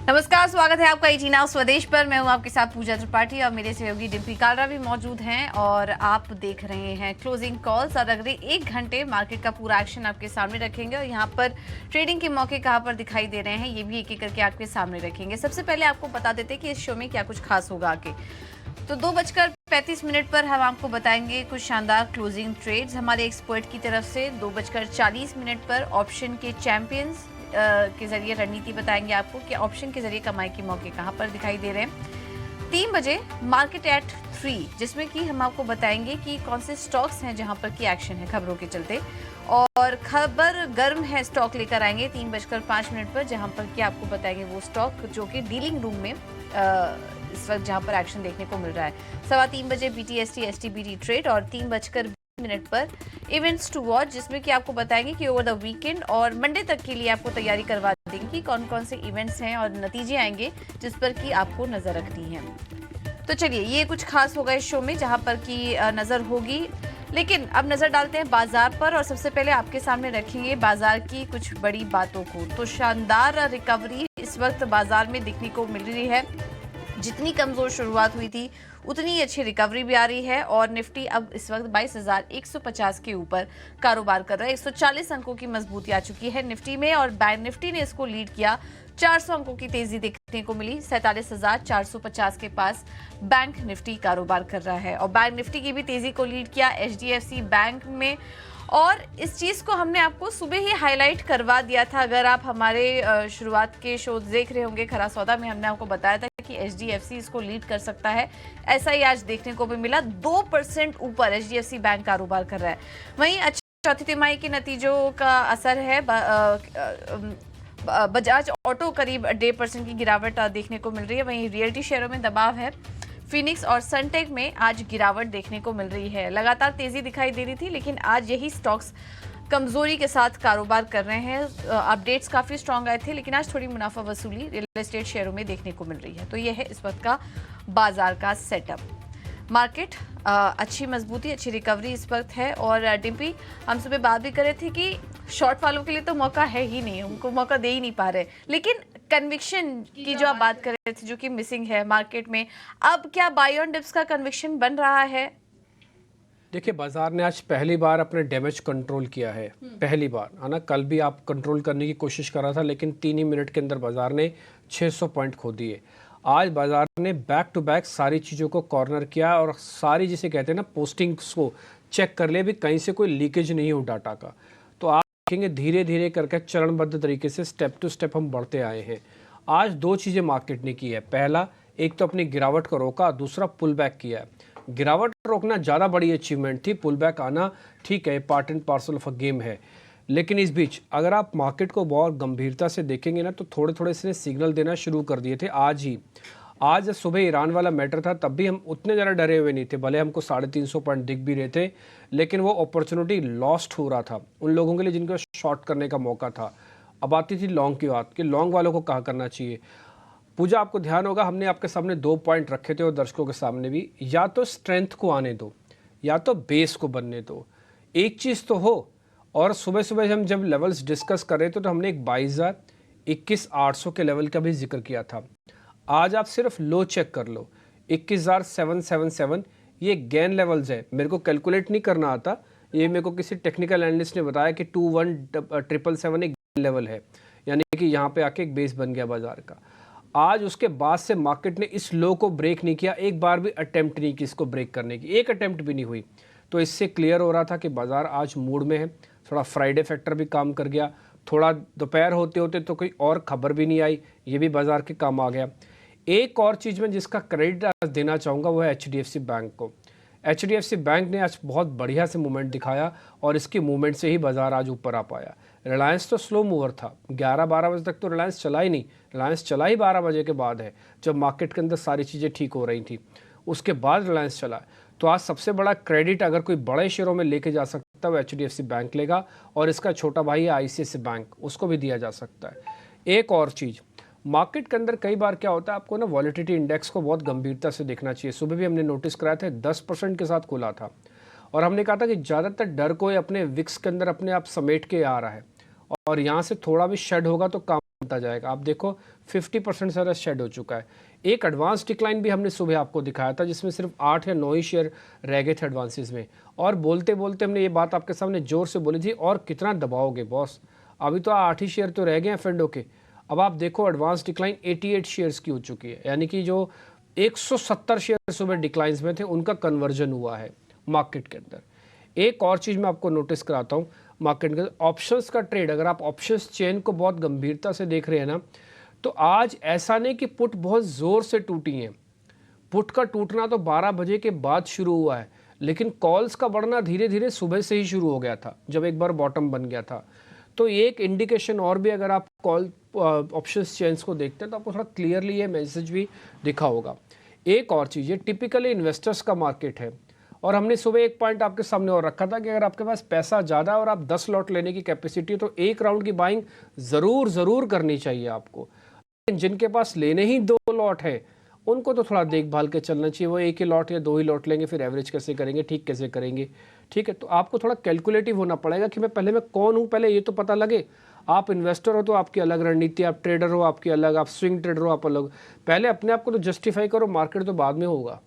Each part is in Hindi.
नमस्कार, स्वागत है आपका ET नाउ स्वदेश पर। मैं हूं आपके साथ पूजा त्रिपाठी और मेरे सहयोगी डिम्पी कालरा भी मौजूद हैं और आप देख रहे हैं क्लोजिंग कॉल्स। और अगले 1 घंटे मार्केट का पूरा एक्शन आपके सामने रखेंगे और यहां पर ट्रेडिंग के मौके कहां पर दिखाई दे रहे हैं ये भी एक एक करके आपके सामने रखेंगे। सबसे पहले आपको बता देते हैं कि इस शो में क्या कुछ खास होगा आगे। तो 2:35 पर हम आपको बताएंगे कुछ शानदार क्लोजिंग ट्रेड्स हमारे एक्सपर्ट की तरफ से। 2:40 पर ऑप्शन के चैंपियंस के जरिए रणनीति बताएंगे आपको कि ऑप्शन के जरिए कमाई के मौके कहां पर दिखाई दे रहे हैं। 3 बजे मार्केट एट 3 जिसमें कि हम आपको बताएंगे कि कौन से स्टॉक्स हैं जहां पर की एक्शन है खबरों के चलते, और खबर गर्म है स्टॉक लेकर आएंगे 3:05 पर, जहां पर कि आपको बताएंगे वो स्टॉक जो कि डीलिंग रूम में इस वक्त जहां पर एक्शन देखने को मिल रहा है। 3:15 बजे BTST STBT ट्रेड और 3:20 पर इवेंट्स टू वॉच, जिसमें कि आपको बताएंगे कि ओवर द वीकेंड और मंडे तक के लिए आपको तैयारी करवा देंगे कि कौन कौन से इवेंट्स हैं और नतीजे आएंगे जिस पर कि आपको नजर रखनी है। तो चलिए, ये कुछ खास होगा इस शो में जहां पर की नजर होगी। लेकिन अब नजर डालते हैं बाजार पर और सबसे पहले आपके सामने रखेंगे बाजार की कुछ बड़ी बातों को। तो शानदार रिकवरी इस वक्त बाजार में दिखने को मिल रही है। जितनी कमजोर शुरुआत हुई थी उतनी अच्छी रिकवरी भी आ रही है और निफ्टी अब इस वक्त 22,150 के ऊपर कारोबार कर रहा है। 140 अंकों की मजबूती आ चुकी है निफ्टी में और बैंक निफ्टी ने इसको लीड किया। 400 अंकों की तेजी देखने को मिली। 47,450 के पास बैंक निफ्टी कारोबार कर रहा है और बैंक निफ्टी की भी तेजी को लीड किया HDFC बैंक में। और इस चीज को हमने आपको सुबह ही हाईलाइट करवा दिया था। अगर आप हमारे शुरुआत के शो देख रहे होंगे खरा सौदा में, हमने आपको बताया था कि HDFC इसको लीड कर सकता है। ऐसा ही आज देखने को भी मिला। 2% ऊपर HDFC बैंक कारोबार कर रहा है। वहीं चौथी तिमाही के नतीजों का असर है। बजाज ऑटो करीब 1.5% की गिरावट देखने को मिल रही है। वहीं रियल्टी शेयरों में दबाव है। फिनिक्स और सनटेक में आज गिरावट देखने को मिल रही है। लगातार तेजी दिखाई दे रही थी लेकिन आज यही स्टॉक्स कमजोरी के साथ कारोबार कर रहे हैं। अपडेट्स काफी स्ट्रांग आए थे लेकिन आज थोड़ी मुनाफा वसूली रियल एस्टेट शेयरों में देखने को मिल रही है। तो यह है इस वक्त का बाजार का सेटअप। मार्केट अच्छी मजबूती, अच्छी रिकवरी इस वक्त है। और डिम्पी, हम सुबह बात भी कर रहे थे कि शॉर्ट वालों के लिए तो मौका है ही नहीं, उनको मौका दे ही नहीं पा रहे। लेकिन कन्विक्शन की जो आप बात कर रहे थे जो कि मिसिंग है मार्केट में, अब क्या बाय ऑन डिप्स का कन्विक्शन बन रहा है? देखिए, बाजार ने आज पहली बार अपने डैमेज कंट्रोल किया है। पहली बार है ना। कल भी आप कंट्रोल करने की कोशिश कर रहा था लेकिन 3 ही मिनट के अंदर बाजार ने 600 पॉइंट खो दिए। आज बाजार ने बैक टू बैक सारी चीज़ों को कॉर्नर किया और सारी, जिसे कहते हैं ना, पोस्टिंग्स को चेक कर ले भी कहीं से कोई लीकेज नहीं हो डाटा का। तो आप देखेंगे धीरे धीरे करके चरणबद्ध तरीके से स्टेप टू स्टेप हम बढ़ते आए हैं। आज 2 चीज़ें मार्केट ने की है। पहला, एक तो अपनी गिरावट को रोका, दूसरा पुल बैक किया है। गिरावट रोकना ज़्यादा बड़ी अचीवमेंट थी, पुल बैक आना ठीक है, part and parcel of a game है। लेकिन इस बीच अगर आप मार्केट को बहुत गंभीरता से देखेंगे ना तो थोड़े थोड़े से सिग्नल देना शुरू कर दिए थे आज ही। आज सुबह ईरान वाला मैटर था तब भी हम उतने ज़्यादा डरे हुए नहीं थे। भले हमको 350 पॉइंट दिख भी रहे थे लेकिन वो अपॉर्चुनिटी लॉस्ट हो रहा था उन लोगों के लिए जिनको शॉर्ट करने का मौका था। अब आती थी लॉन्ग की बात कि लॉन्ग वालों को कहा करना चाहिए। पूजा, आपको ध्यान होगा हमने आपके सामने 2 पॉइंट रखे थे और दर्शकों के सामने भी। या तो स्ट्रेंथ को आने दो या तो बेस को बनने दो, एक चीज़ तो हो। और सुबह सुबह हम जब लेवल्स डिस्कस कर रहे थे तो हमने एक 22,000, 21,800 के लेवल का भी जिक्र किया था। आज आप सिर्फ लो चेक कर लो, 21,777 ये गेन लेवल्स है। मेरे को कैलकुलेट नहीं करना आता, ये मेरे को किसी टेक्निकल एनालिस्ट ने बताया कि 21,777 एक गेन लेवल है, यानी कि यहाँ पे आके एक बेस बन गया बाजार का। आज उसके बाद से मार्केट ने इस लो को ब्रेक नहीं किया, एक बार भी अटेम्प्ट नहीं की इसको ब्रेक करने की, एक अटेम्प्ट भी नहीं हुई। तो इससे क्लियर हो रहा था कि बाजार आज मूड में है। थोड़ा फ्राइडे फैक्टर भी काम कर गया, थोड़ा दोपहर होते होते तो कोई और खबर भी नहीं आई, ये भी बाजार के काम आ गया। एक और चीज़ में जिसका क्रेडिट आज देना चाहूँगा वो है HDFC बैंक को। HDFC बैंक ने आज बहुत बढ़िया से मूवमेंट दिखाया और इसकी मूवमेंट से ही बाजार आज ऊपर आ पाया। रिलायंस तो स्लो मूवर था, 11-12 बजे तक तो रिलायंस चला ही नहीं। रिलायंस चला ही 12 बजे के बाद है, जब मार्केट के अंदर सारी चीज़ें ठीक हो रही थी, उसके बाद रिलायंस चला। तो आज सबसे बड़ा क्रेडिट अगर कोई बड़े शेयरों में लेके जा सकता है वो HDFC बैंक लेगा और इसका छोटा भाई है ICICI बैंक, उसको भी दिया जा सकता है। एक और चीज़, मार्केट के अंदर कई बार क्या होता है, आपको ना वॉलेटिलिटी इंडेक्स को बहुत गंभीरता से देखना चाहिए। सुबह भी हमने नोटिस कराया था 10% के साथ खुला था और हमने कहा था कि ज़्यादातर डर को अपने विक्स के अंदर अपने आप समेट के आ रहा है और यहाँ से थोड़ा भी शेड होगा तो काम बनता जाएगा। आप देखो 50% सारा शेड हो चुका है। एक एडवांस डिक्लाइन भी हमने सुबह आपको दिखाया था जिसमें सिर्फ 8 या 9 ही शेयर रह गए थे एडवांसेस में, और बोलते बोलते हमने ये बात आपके सामने जोर से बोली थी, और कितना दबाओगे बॉस, अभी तो 8 ही शेयर तो रह गए हैं फेंडो के। अब आप देखो एडवांस डिक्लाइन 88 शेयर्स की हो चुकी है, यानी कि जो 170 शेयर सुबह डिक्लाइंस में थे उनका कन्वर्जन हुआ है मार्केट के अंदर। एक और चीज़ मैं आपको नोटिस कराता हूँ मार्केट के अंदर, ऑप्शंस का ट्रेड। अगर आप ऑप्शंस चेन को बहुत गंभीरता से देख रहे हैं ना, तो आज ऐसा नहीं कि पुट बहुत ज़ोर से टूटी हैं। पुट का टूटना तो 12 बजे के बाद शुरू हुआ है, लेकिन कॉल्स का बढ़ना धीरे धीरे सुबह से ही शुरू हो गया था जब एक बार बॉटम बन गया था। तो एक इंडिकेशन और भी, अगर आप कॉल ऑप्शंस चेन्स को देखते हैं तो आपको थोड़ा क्लियरली ये मैसेज भी दिखा होगा। एक और चीज़, ये टिपिकली इन्वेस्टर्स का मार्केट है, और हमने सुबह एक पॉइंट आपके सामने और रखा था कि अगर आपके पास पैसा ज़्यादा है और आप 10 लॉट लेने की कैपेसिटी है तो एक राउंड की बाइंग ज़रूर करनी चाहिए आपको। जिनके पास लेने ही 2 लॉट है उनको तो थोड़ा देखभाल के चलना चाहिए। वो एक ही लॉट या 2 ही लॉट लेंगे, फिर एवरेज कैसे करेंगे, ठीक कैसे करेंगे, ठीक है। तो आपको थोड़ा कैलकुलेटिव होना पड़ेगा कि मैं कौन हूँ, पहले ये तो पता लगे। आप इन्वेस्टर हो तो आपकी अलग रणनीति, आप ट्रेडर हो आपकी अलग, आप स्विंग ट्रेडर हो आप अलग। पहले अपने आप को तो जस्टिफाई करो, मार्केट तो बाद में होगा।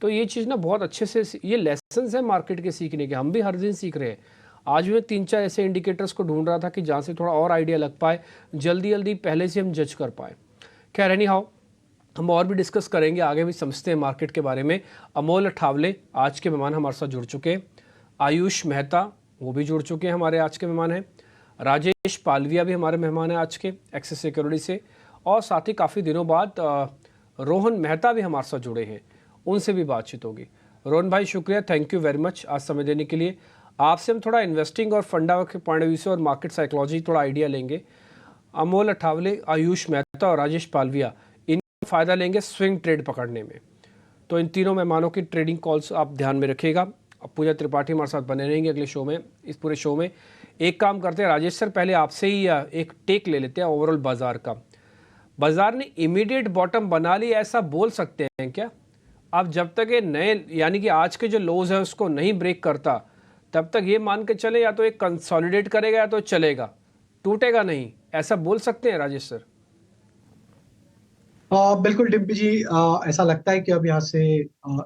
तो ये चीज़ ना बहुत अच्छे से, ये लेसन्स हैं मार्केट के सीखने के, हम भी हर दिन सीख रहे हैं। आज मैं 3-4 ऐसे इंडिकेटर्स को ढूंढ रहा था कि जहाँ से थोड़ा और आइडिया लग पाए, जल्दी पहले से हम जज कर पाए। खैर एनी हाउ, हम और भी डिस्कस करेंगे, आगे भी समझते हैं मार्केट के बारे में। अमोल अठावले आज के मेहमान हमारे साथ जुड़ चुके हैं, आयुष मेहता वो भी जुड़ चुके हैं, हमारे आज के मेहमान हैं। राजेश पालविया भी हमारे मेहमान हैं आज के एक्सिस सिक्योरिटी से, और साथ ही काफ़ी दिनों बाद रोहन मेहता भी हमारे साथ जुड़े हैं, उनसे भी बातचीत होगी। रोहन भाई शुक्रिया, थैंक यू वेरी मच आज समय देने के लिए। आपसे हम थोड़ा इन्वेस्टिंग और फंडा के पॉइंट ऑफ व्यू से और मार्केट साइकोलॉजी थोड़ा आइडिया लेंगे। अमोल अठावले, आयुष मेहता और राजेश पालविया इन फ़ायदा लेंगे स्विंग ट्रेड पकड़ने में। तो इन तीनों मेहमानों की ट्रेडिंग कॉल्स आप ध्यान में रखिएगा। अब पूजा त्रिपाठी हमारे साथ बने रहेंगे अगले शो में, इस पूरे शो में। एक काम करते हैं राजेश सर, पहले आपसे ही एक टेक ले लेते हैं ओवरऑल बाजार का। बाजार ने इमीडिएट बॉटम बना लिया ऐसा बोल सकते हैं क्या? अब जब तक ये नए, यानी कि आज के जो लोज है उसको नहीं ब्रेक करता, तब तक ये मान के चले या तो एक कंसोलिडेट करेगा या तो चलेगा, टूटेगा नहीं, ऐसा बोल सकते हैं राजेश सर? बिल्कुल डिम्पी जी, ऐसा लगता है कि अब यहाँ से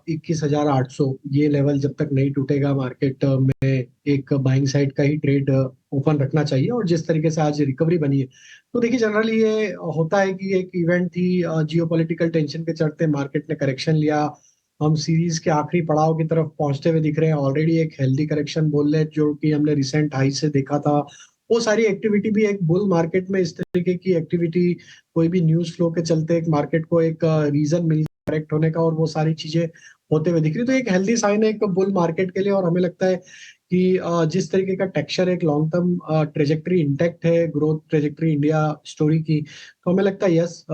21,800 ये लेवल जब तक नहीं टूटेगा, मार्केट में एक बाइंग साइड का ही ट्रेड ओपन रखना चाहिए। और जिस तरीके से आज रिकवरी बनी है, तो देखिए जनरली ये होता है कि एक इवेंट थी, जियोपॉलिटिकल टेंशन के चलते मार्केट ने करेक्शन लिया। हम सीरीज के आखिरी पड़ाव की तरफ पहुंचते हुए दिख रहे हैं, ऑलरेडी एक हेल्दी करेक्शन बोल रहे हैं जो कि हमने रिसेंट हाई से देखा था। वो सारी एक्टिविटी भी एक बुल मार्केट में, इस तरीके की एक्टिविटी कोई भी न्यूज फ्लो के चलते एक मार्केट को एक रीजन मिल करेक्ट होने का, और वो सारी चीजें होते हुए दिख रही, तो एक हेल्दी साइन है एक बुल मार्केट के लिए। और हमें लगता है कि जिस तरीके का टेक्सचर, एक लॉन्ग टर्म ट्रेजेक्टरी इंटैक्ट है, ग्रोथ ट्रेजेक्टरी इंडिया स्टोरी की, तो हमें लगता है यस,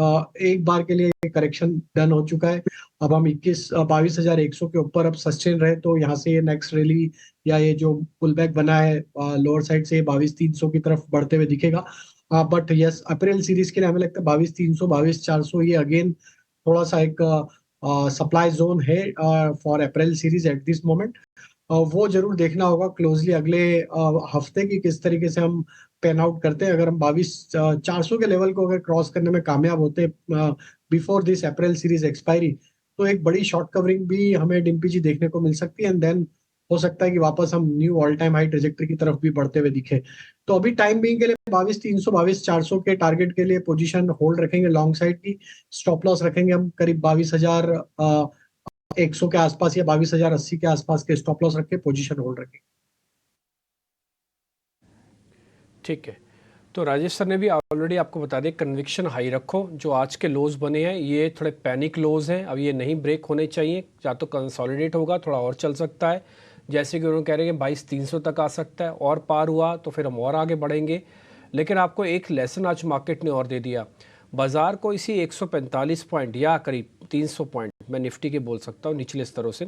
एक बार के लिए करेक्शन डन हो चुका है। अब हम 22,100 के ऊपर अब सस्टेन रहे तो यहाँ से ये नेक्स्ट रैली या ये जो पुल बैक बना है लोअर साइड से 22,300 की तरफ बढ़ते हुए दिखेगा। बट यस, अप्रैल सीरीज के लिए हमें लगता है 22,300 22,400 ये अगेन थोड़ा सा एक सप्लाई जोन है for April series at this moment. वो जरूर देखना होगा क्लोजली अगले हफ्ते की किस तरीके से हम पेन आउट करते हैं। अगर हम 22,400 के लेवल को अगर क्रॉस करने में कामयाब होते before this April series expiry, तो एक बड़ी शॉर्ट कवरिंग भी हमें डिम्पी जी देखने को मिल सकती है, एंड देन हो सकता है कि वापस हम knew all time high trajectory की तरफ भी बढ़ते हुए दिखे। तो अभी टाइम बीइंग के लिए 22,300 22,400 के टारगेट के लिए पोजीशन होल्ड रखेंगे लॉन्ग साइड की। स्टॉप लॉस रखेंगे हम करीब 22,100 के आसपास या 22,080 के आसपास के स्टॉप लॉस रख के पोजीशन होल्ड रखेंगे। ठीक है, तो राजेश सर ने भी ऑलरेडी आपको बता दिया, कन्विक्शन हाई रखो। जो आज के लोज बने हैं ये थोड़े पैनिक लोज हैं, अब ये नहीं ब्रेक होने चाहिए, या तो कंसोलिडेट होगा, थोड़ा और चल सकता है, जैसे कि उन्होंने कह रहे हैं 22,300 तक आ सकता है, और पार हुआ तो फिर हम और आगे बढ़ेंगे। लेकिन आपको एक लेसन आज मार्केट ने और दे दिया, बाजार को इसी 145 पॉइंट या करीब 300 पॉइंट, मैं निफ्टी के बोल सकता हूँ निचले स्तरों से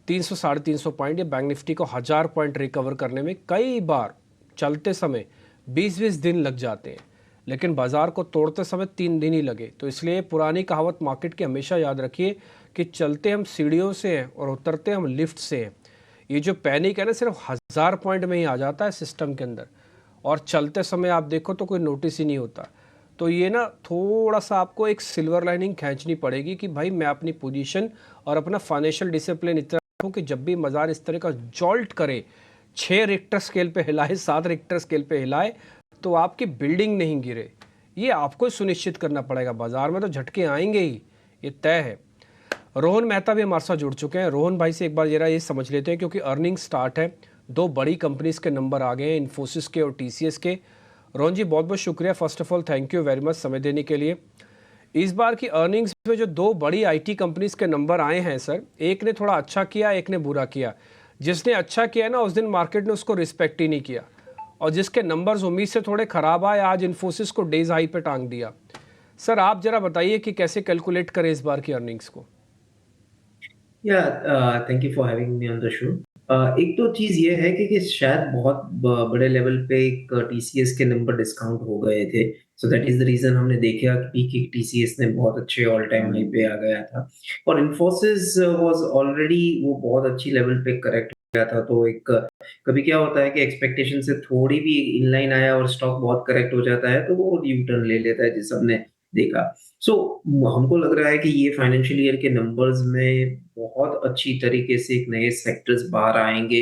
300 साढ़े 300 पॉइंट, या बैंक निफ्टी को 1000 पॉइंट रिकवर करने में कई बार चलते समय 20-20 दिन लग जाते हैं, लेकिन बाजार को तोड़ते समय 3 दिन ही लगे। तो इसलिए पुरानी कहावत मार्केट की हमेशा याद रखिए कि चलते हम सीढ़ियों से हैं और उतरते हम लिफ्ट से हैं। ये जो पैनिक है ना, सिर्फ 1000 पॉइंट में ही आ जाता है सिस्टम के अंदर, और चलते समय आप देखो तो कोई नोटिस ही नहीं होता। तो ये ना थोड़ा सा आपको एक सिल्वर लाइनिंग खींचनी पड़ेगी कि भाई मैं अपनी पोजीशन और अपना फाइनेंशियल डिसिप्लिन इतना रखूं कि जब भी बाजार इस तरह का जॉल्ट करे, 6 रिक्टर स्केल पे हिलाए, 7 रिक्टर स्केल पे हिलाए, तो आपकी बिल्डिंग नहीं गिरे। ये आपको सुनिश्चित करना पड़ेगा। बाजार में तो झटके आएंगे ही, ये तय है। रोहन मेहता भी हमारे साथ जुड़ चुके हैं। रोहन भाई से एक बार जरा ये समझ लेते हैं, क्योंकि अर्निंग स्टार्ट है, 2 बड़ी कंपनीज के नंबर आ गए हैं, इन्फोसिस के और टीसीएस के। रोहन जी बहुत बहुत शुक्रिया, first of all thank you very much समय देने के लिए। इस बार की अर्निंग्स में जो 2 बड़ी आईटी कंपनीज के नंबर आए हैं सर, एक ने थोड़ा अच्छा किया, एक ने बुरा किया। जिसने अच्छा किया ना, उस दिन मार्केट ने उसको रिस्पेक्ट ही नहीं किया, और जिसके नंबर्स उम्मीद से थोड़े खराब आए, आज इन्फोसिस को डेज हाई पे टांग दिया। सर आप जरा बताइए कि कैसे कैलकुलेट करें इस बार की अर्निंग्स को। Thank you for having me on the show. एक तो चीज ये है कि शायद बहुत बड़े लेवल पे एक टीसीएस के नंबर डिस्काउंट हो गए थे, so that is the reason हमने देखा कि पीक टीसीएस ने बहुत अच्छे ऑल टाइम हाई पे आ गया था, और इन्फोसिस वाज ऑलरेडी वो बहुत अच्छी लेवल पे करेक्ट हो गया था। तो एक कभी क्या होता है कि एक्सपेक्टेशन से थोड़ी भी इनलाइन आया और स्टॉक बहुत करेक्ट हो जाता है, तो वो यू टर्न ले लेता है, जिसे हमने देखा। सो हमको लग रहा है कि ये फाइनेंशियल ईयर के नंबर्स में बहुत अच्छी तरीके से एक नए सेक्टर्स बाहर आएंगे,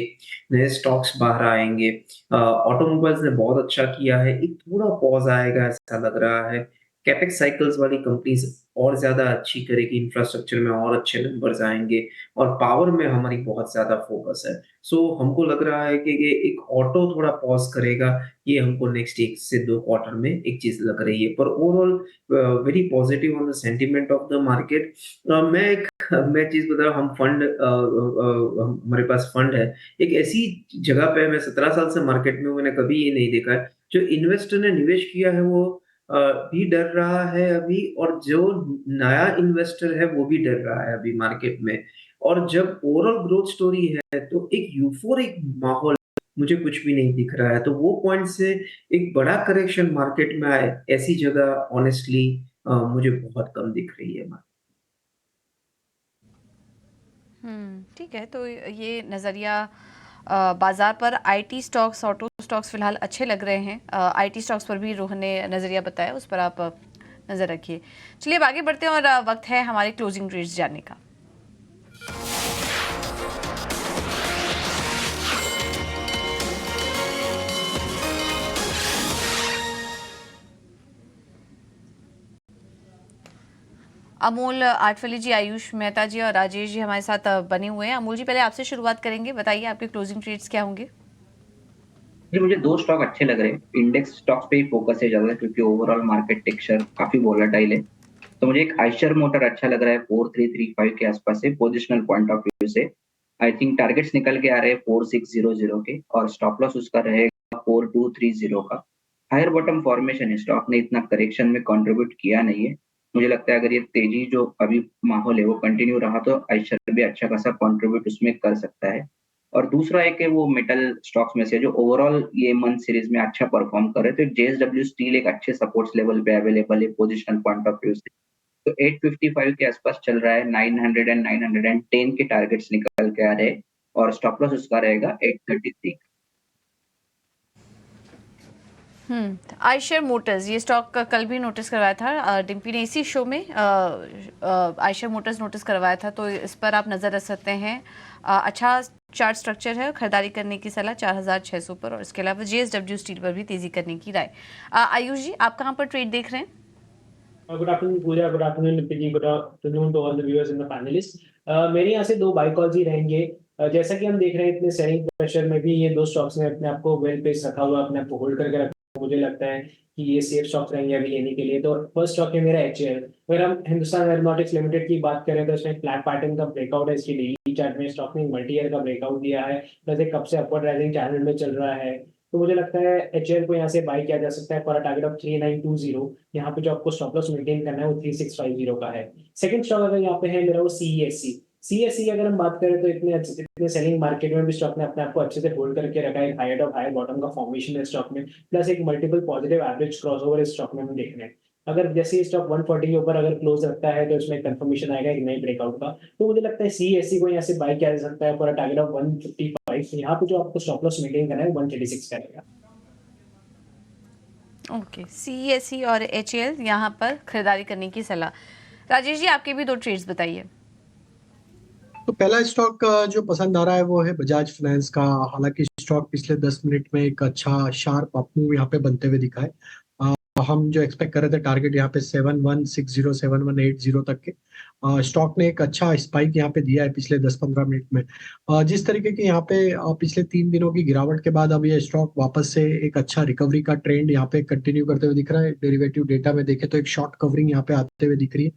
नए स्टॉक्स बाहर आएंगे। ऑटोमोबाइल्स ने बहुत अच्छा किया है, एक थोड़ा पॉज आएगा ऐसा लग रहा है। कैपेक्स साइकिल्स वाली कंपनीज और ज्यादा अच्छी करेगी, इंफ्रास्ट्रक्चर में और अच्छे नंबर्स आएंगे, और पावर में हमारी बहुत ज्यादा फोकस है। सो हमको लग रहा है कि ये एक ऑटो थोड़ा पॉज करेगा, ये हमको नेक्स्ट 1 से 2 क्वार्टर में एक चीज लग रही है। पर overall very positive on the sentiment of the market. मैं चीज बता रहा हूँ, हम फंड हमारे पास फंड है एक ऐसी जगह पे। मैं 17 साल से मार्केट में हूँ, मैंने कभी ये नहीं देखा है जो इन्वेस्टर ने निवेश किया है वो भी डर रहा है अभी, और जो नया इन्वेस्टर है वो भी डर रहा है अभी मार्केट में। और जब ओवरऑल ग्रोथ स्टोरी है तो एक यूफोरिक माहौल मुझे कुछ भी नहीं दिख रहा है। तो वो पॉइंट से एक बड़ा करेक्शन मार्केट में आए ऐसी जगह ऑनेस्टली मुझे बहुत कम दिख रही है। ठीक है। तो ये नज़रिया बाजार पर आईटी स्टॉक्स, ऑटो स्टॉक्स फिलहाल अच्छे लग रहे हैं। आईटी स्टॉक्स पर भी रोहन ने नज़रिया बताया, उस पर आप नज़र रखिए। चलिए अब आगे बढ़ते हैं, और वक्त है हमारे क्लोजिंग रेट्स जानने का। अमोल आठवले जी, आयुष मेहता जी और राजेश जी हमारे साथ बने हुए हैं। अमोल जी, पहले आपसे शुरुआत करेंगे, बताइए आपके क्लोजिंग ट्रेड्स क्या होंगे। जी मुझे 2 स्टॉक अच्छे लग रहे हैं। इंडेक्स स्टॉक्स पे ही फोकस है ज्यादा, क्योंकि ओवरऑल मार्केट टेक्सचर काफी वोलेटाइल है। तो मुझे एक आइशर मोटर अच्छा लग रहा है, 4335 के आसपास से पोजिशनल पॉइंट ऑफ व्यू से। आई थिंक टारगेट्स निकल के आ रहे हैं 4600 के, और स्टॉप लॉस उसका रहेगा 4230 का। हायर बॉटम फॉर्मेशन है, स्टॉक ने इतना करेक्शन में कंट्रीब्यूट किया नहीं है। मुझे लगता है अगर ये तेजी जो अभी माहौल है वो कंटिन्यू रहा तो आइशर भी अच्छा खासा कंट्रीब्यूट उसमें कर सकता है। और दूसरा एक है वो मेटल स्टॉक्स में से जो ओवरऑल ये मंथ सीरीज में अच्छा परफॉर्म कर रहे थे। जेएसडब्ल्यू स्टील एक अच्छे सपोर्ट्स लेवल पे अवेलेबल है पोजिशनल पॉइंट ऑफ व्यू से। तो 855 के आसपास चल रहा है, 900 एंड 910 के टारगेट्स निकल के आ रहे हैं, और स्टॉप लॉस उसका रहेगा 833। आयशर मोटर्स, ये स्टॉक कल भी नोटिस करवाया था डिम्पी ने इसी शो में। आयशर मोटर्स नोटिस करवाया था, तो इस पर आप नज़र रख सकते हैं। अच्छा चार्ट स्ट्रक्चर है, खरीदारी करने की सलाह 4600 पर, और इसके अलावा जेएसडब्ल्यू स्टील पर भी तेजी करने की राय। आयुष जी, आप कहाँ पर ट्रेड देख रहे हैं? Good afternoon Pooja, good afternoon Nitin ji, good afternoon to all the viewers and the panelist. मेरे यहाँ से 2 बाय कॉल्स ही रहेंगे। जैसा कि हम देख रहे हैं इतने सेलिंग प्रेशर में भी ये 2 स्टॉक्स ने अपने आप को वेल पेस रखा हुआ, अपने आप को होल्ड करके रखा। मुझे लगता है कि ये सेफ स्टॉक्स रहेंगे अभी लेने के लिए। तो फर्स्ट स्टॉक है मेरा एचएएल। अगर हम हिंदुस्तान एरोनॉटिक्स लिमिटेड की बात करें तो इसमें फ्लैट पैटर्न का ब्रेकआउट है। इसकी डेली चार्ट में स्टॉक ने मल्टी ईयर का ब्रेकआउट दिया है, प्लस एक कब से अपवर्ड राइजिंग चैनल में चल रहा है। तो मुझे लगता है एचएएल को यहाँ से बाय किया जा सकता है फॉर अ टारगेट ऑफ 3920। यहाँ पे जो आपको स्टॉप लॉस मेंटेन करना है वो 3650 का है। सेकंड स्टॉक अगर यहाँ पे है मेरा वो सीईएससी। सीएससी की अगर हम बात करें तो इतने सेलिंग मार्केट में भी स्टॉक ने अपने आप को अच्छे से होल्ड करके रखा है। हायर ऑफ हायर बॉटम का फॉर्मेशन है स्टॉक में, प्लस एक मल्टीपल पॉजिटिव एवरेज क्रॉसओवर इस स्टॉक में हम देख रहे हैं। अगर जैसे ये स्टॉक 140 के ऊपर अगर क्लोज रखता है तो इसमें कंफर्मेशन आएगा एक नई ब्रेकआउट का। तो मुझे लगता है सीएससी को यहाँ से बाय किया जा सकता है फॉर अ टारगेट ऑफ 155। यहाँ पे जो आपको स्टॉप लॉस मेंटेन करना है 136 का रहेगा। ओके, CESE और HAL यहाँ पर खरीदारी करने की सलाह। राजेश जी, आपके भी 2 ट्रेड्स बताइए। तो पहला स्टॉक जो पसंद आ रहा है वो है बजाज फाइनेंस का। हालांकि स्टॉक पिछले 10 मिनट में एक अच्छा शार्प अप मूव यहाँ पे बनते हुए दिखा है। हम जो एक्सपेक्ट कर रहे थे टारगेट यहाँ पे 7160 7180 तक के, स्टॉक ने एक अच्छा स्पाइक यहाँ पे दिया है पिछले 10-15 मिनट में। जिस तरीके की यहाँ पे पिछले 3 दिनों की गिरावट के बाद अब ये स्टॉक वापस से एक अच्छा रिकवरी का ट्रेंड यहाँ पे कंटिन्यू करते हुए दिख रहा है। डेरिवेटिव डेटा में देखें तो एक शॉर्ट कवरिंग यहाँ पे आते हुए दिख रही है।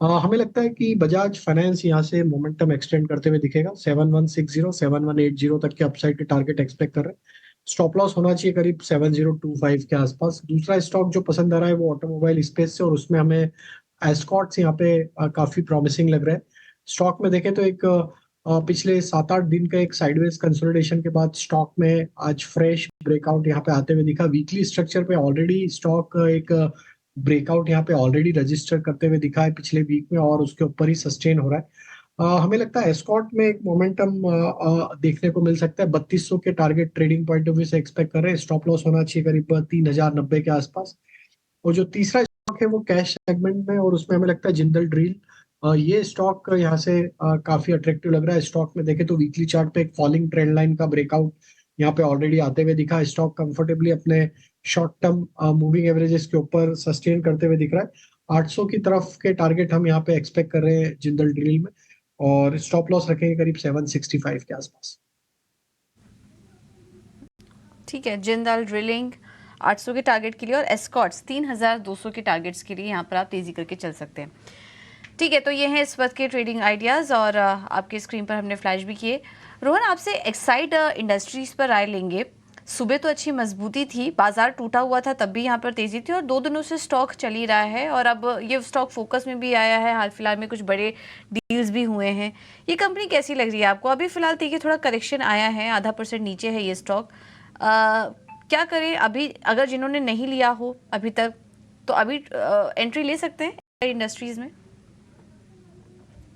हमें लगता है कि बजाज फाइनेंस यहाँ से मोमेंटम एक्सटेंड करते हुए दिखेगा। 7160 7180 तक के अपसाइड के टारगेट एक्सपेक्ट कर रहे हैं। स्टॉप लॉस होना चाहिए करीब 7025 के आसपास। दूसरा स्टॉक जो पसंद आ रहा है वो ऑटोमोबाइल स्पेस से, और उसमें हमें एस्कॉर्ट्स यहाँ पे काफी प्रॉमिसिंग लग रहा है। स्टॉक में देखें तो एक पिछले 7-8 दिन का एक साइडवेज कंसोलिडेशन के बाद स्टॉक में आज फ्रेश ब्रेकआउट यहाँ पे आते हुए दिखा। वीकली स्ट्रक्चर पे ऑलरेडी स्टॉक एक ब्रेकआउट यहाँ पे ऑलरेडी रजिस्टर करते हुए दिखा है पिछले वीक में, और उसके ऊपर ही सस्टेन हो रहा है। हमें लगता है एस्कॉर्ट में एक मोमेंटम देखने को मिल सकता है। 3200 के target trading point of view से एक्सपेक्ट कर रहे हैं। स्टॉप लॉस होना चाहिए करीब 3090 के आसपास। और जो तीसरा स्टॉक है वो कैश सेगमेंट में, और उसमें हमें लगता है जिंदल ड्रिल। ये स्टॉक यहाँ से काफी अट्रैक्टिव लग रहा है। स्टॉक में देखें तो वीकली चार्ट पे एक फॉलिंग ट्रेंड लाइन का ब्रेकआउट यहाँ पे ऑलरेडी आते हुए दिखा। स्टॉक कंफर्टेबली अपने शॉर्ट टर्म मूविंग एवरेजेस के ऊपर सस्टेन करते हुए दिख रहा है। 800 की तरफ के टारगेट हम यहाँ पे एक्सपेक्ट कर रहे हैं जिंदल ड्रिल में, और स्टॉप लॉस रखेंगे करीब 765 के आसपास। ठीक है, जिंदाल ड्रिलिंग 800 के टारगेट के लिए और एस्कॉर्ट्स 3200 के टारगेट्स के लिए यहाँ पर आप तेजी करके चल सकते हैं। ठीक है, तो ये हैं इस वक्त के ट्रेडिंग आइडियाज़, और आपके स्क्रीन पर हमने फ्लैश भी किए। रोहन, आपसे एक्साइड इंडस्ट्रीज पर राय लेंगे। सुबह तो अच्छी मजबूती थी, बाजार टूटा हुआ था तब भी यहाँ पर तेजी थी, और 2 दिनों से स्टॉक चल ही रहा है, और अब ये स्टॉक फोकस में भी आया है। हाल फिलहाल में कुछ बड़े डील्स भी हुए हैं। ये कंपनी कैसी लग रही है आपको? अभी फिलहाल देखिए थोड़ा करेक्शन आया है, .5% नीचे है ये स्टॉक। क्या करें अभी? अगर जिन्होंने नहीं लिया हो अभी तक, तो अभी एंट्री ले सकते हैं इंडस्ट्रीज में?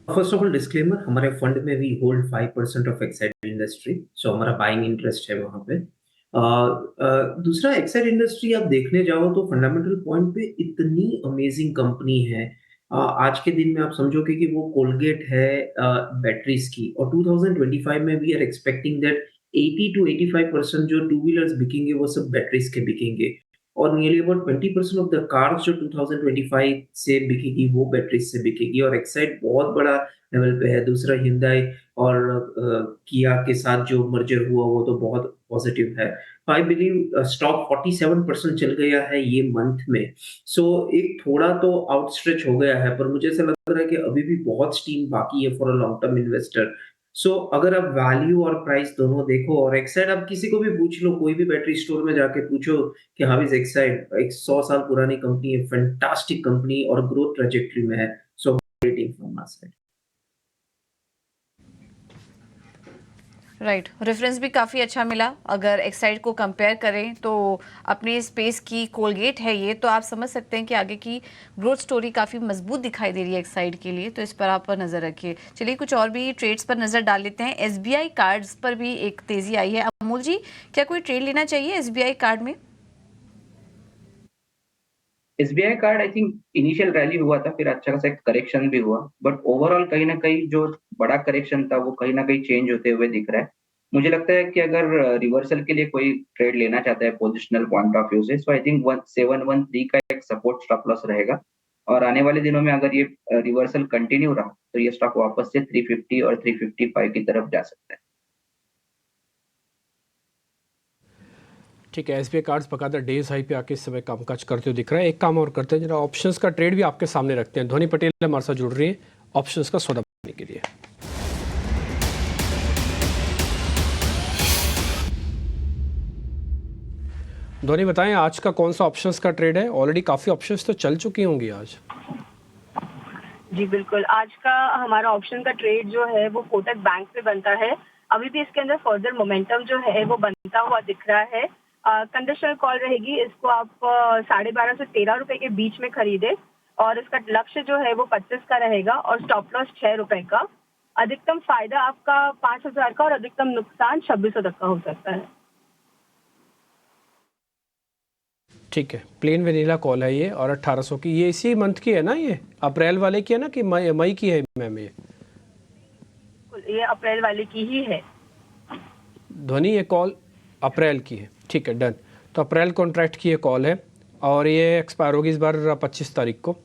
फर्स्ट ऑफ ऑल डिस्क्लेमर, हमारे फंड में भी होल्ड 5% ऑफ एक्साइड इंडस्ट्री, सो हमारा बाइंग इंटरेस्ट है वहां पे। दूसरा, एक्साइड इंडस्ट्री आप देखने जाओ तो फंडामेंटल पॉइंट पे इतनी अमेजिंग कंपनी है। आज के दिन में आप समझोगे कि वो कोलगेट है बैटरीज की, और 2025 में we are expecting that 80 to 85% जो टू व्हीलर्स बिकेंगे वो सब बैटरीज के बिकेंगे, और nearly about 20% of the cars जो 2025 से बिकेगी वो बैटरीज से बिकेगी, और एक्साइड बहुत बड़ा लेवल पे है। दूसरा, हिंदाई और किया के साथ जो मर्जर हुआ वो तो बहुत पॉजिटिव है। आई बिलीव स्टॉक 47% चल गया है ये मंथ में, सो एक थोड़ा तो आउटस्ट्रेच हो गया है, पर मुझे ऐसा लग रहा है कि अभी भी बहुत स्टीम बाकी है for a long term investor. So अगर आप वैल्यू और प्राइस दोनों देखो, और एक्साइड आप किसी को भी पूछ लो, कोई भी बैटरी स्टोर में जाके पूछो कि हाउ इज एक्साइड, एक 100 साल पुरानी कंपनी है, फैंटास्टिक कंपनी और ग्रोथ ट्रैजेक्टरी में है। So rating from our side. Right, reference भी काफ़ी अच्छा मिला। अगर एक्साइड को कंपेयर करें तो अपने स्पेस की कोलगेट है ये, तो आप समझ सकते हैं कि आगे की ग्रोथ स्टोरी काफ़ी मजबूत दिखाई दे रही है एक्साइड के लिए, तो इस पर आप नज़र रखिए। चलिए कुछ और भी ट्रेड्स पर नज़र डाल लेते हैं। SBI कार्ड्स पर भी एक तेज़ी आई है। अमूल जी, क्या कोई ट्रेड लेना चाहिए SBI कार्ड में? SBI card I think initial rally हुआ था, फिर अच्छा खासा एक करेक्शन भी हुआ, बट ओवरऑल कहीं ना कहीं जो बड़ा करेक्शन था वो कहीं ना कहीं चेंज होते हुए दिख रहा है। मुझे लगता है कि अगर रिवर्सल के लिए कोई ट्रेड लेना चाहता है पोजिशनल पॉइंट ऑफ व्यू से, सो आई थिंक 1713 का एक सपोर्ट स्टॉप लॉस रहेगा, और आने वाले दिनों में अगर ये रिवर्सल कंटिन्यू रहा तो ये स्टॉक वापस से 350 और 355 की तरफ जा सकता है। ठीक है, SBI कार्ड्स बकायदा डेज हाई पे आके इस समय कामकाज करते हुए दिख रहा है। एक काम और करते हैं, जरा ऑप्शंस का ट्रेड भी आपके सामने रखते हैं। ध्वनि पटेल हमारे साथ जुड़ रही है ऑप्शंस का सौदा बनाने के लिए। ध्वनि बताएं, आज का कौन सा ऑप्शंस का ट्रेड है? ऑलरेडी काफ़ी ऑप्शंस तो चल चुकी होंगी आज। जी बिल्कुल, आज का हमारा ऑप्शन का ट्रेड जो है वो कोटक बैंक पे बनता है। अभी भी इसके अंदर फर्दर मोमेंटम जो है वो बनता हुआ दिख रहा है। कंडीशनल कॉल रहेगी, इसको आप 12.5 से 13 रुपए के बीच में खरीदे, और इसका लक्ष्य जो है वो 25 का रहेगा, और स्टॉप लॉस 6 रुपए का। अधिकतम फायदा आपका 5,000 का, और अधिकतम नुकसान 2600 तक का हो सकता है। ठीक है, प्लेन वेनिला कॉल है ये और 1800 की। ये इसी मंथ की है ना, ये अप्रैल वाले की है ना कि मई की है मैम? ये अप्रैल वाले की ही है। ध्वनि ये कॉल अप्रैल की है, ठीक है, डन। तो अप्रैल कॉन्ट्रैक्ट की ये कॉल है और ये एक्सपायर होगी इस बार 25 तारीख को।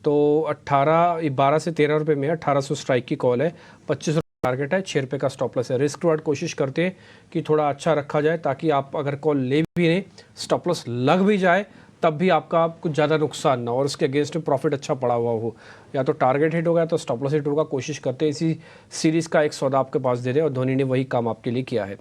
तो 12 से 13 रुपये में 1800 स्ट्राइक की कॉल है, 25 टारगेट है, 6 रुपये का स्टॉप लॉस है। रिस्क टू कोशिश करते हैं कि थोड़ा अच्छा रखा जाए ताकि आप अगर कॉल ले भी लें, स्टॉप लॉस लग भी जाए, तब भी आपका कुछ ज़्यादा नुकसान ना और उसके अगेंस्ट में प्रॉफिट अच्छा पड़ा हुआ हो। या तो टारगेट हिट होगा तो स्टॉप लॉस हिट होगा, कोशिश करते हैं इसी सीरीज़ का एक सौदा आपके पास दे दें और धोनी ने वही काम आपके लिए किया है।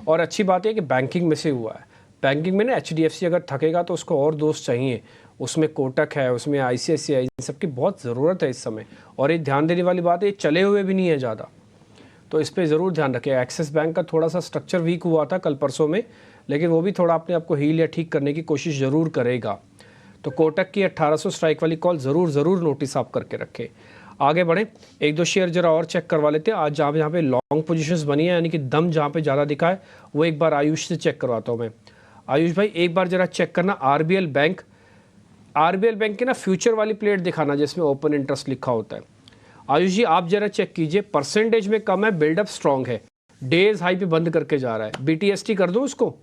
और अच्छी बात है कि बैंकिंग में से हुआ है। बैंकिंग में ना HDFC अगर थकेगा तो उसको और दोस्त चाहिए, उसमें कोटक है, उसमें ICICI, इन सबकी बहुत ज़रूरत है इस समय। और ये ध्यान देने वाली बात है, ये चले हुए भी नहीं है ज़्यादा, तो इस पर ज़रूर ध्यान रखें। एक्सिस बैंक का थोड़ा सा स्ट्रक्चर वीक हुआ था कल परसों में, लेकिन वो भी थोड़ा अपने आप को हील या ठीक करने की कोशिश ज़रूर करेगा। तो कोटक की 1800 स्ट्राइक वाली कॉल ज़रूर नोटिस आप करके रखें। आगे बढ़ें, एक दो शेयर जरा और चेक करवा लेते हैं। आज जहाँ पे लॉन्ग पोजीशंस बनी है, यानी कि दम जहाँ पे ज़्यादा दिखा है, वो एक बार आयुष से चेक करवाता हूँ मैं। आयुष भाई एक बार ज़रा चेक करना RBL बैंक की ना फ्यूचर वाली प्लेट दिखाना जिसमें ओपन इंटरेस्ट लिखा होता है। आयुष जी आप जरा चेक कीजिए, परसेंटेज में कम है, बिल्डअप स्ट्रॉन्ग है, डेज हाई पे बंद करके जा रहा है। BTST कर दूं उसको?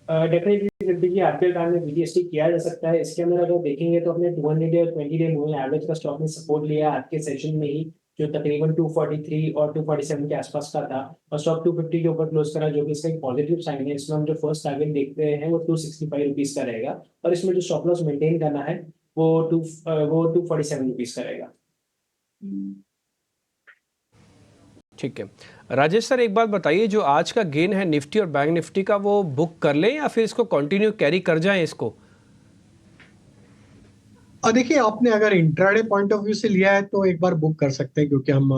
डेफिनेटली देखिए आरपीएल कार्ड में BTST किया जा सकता है। इसके अंदर अगर देखेंगे तो अपने 200 डे और 20 डे मूविंग एवरेज का स्टॉक ने सपोर्ट लिया आज के सेशन में ही, जो तकरीबन 243 और 247 के आसपास का था, और स्टॉक 250 के ऊपर क्लोज करा, जो कि इसका एक पॉजिटिव साइन है। इसमें हम जो फर्स्ट टारगेट देखते हैं वो 265 रुपीज का रहेगा, और इसमें जो स्टॉप लॉस मेंटेन करना है वो 247 रुपीज का रहेगा। ठीक है राजेश सर, एक बात बताइए, जो आज का गेन है निफ्टी और बैंक निफ्टी का, वो बुक कर लें या फिर इसको कंटिन्यू कैरी कर जाएं इसको? देखिए आपने अगर इंट्राडे पॉइंट ऑफ व्यू से लिया है तो एक बार बुक कर सकते हैं, क्योंकि हम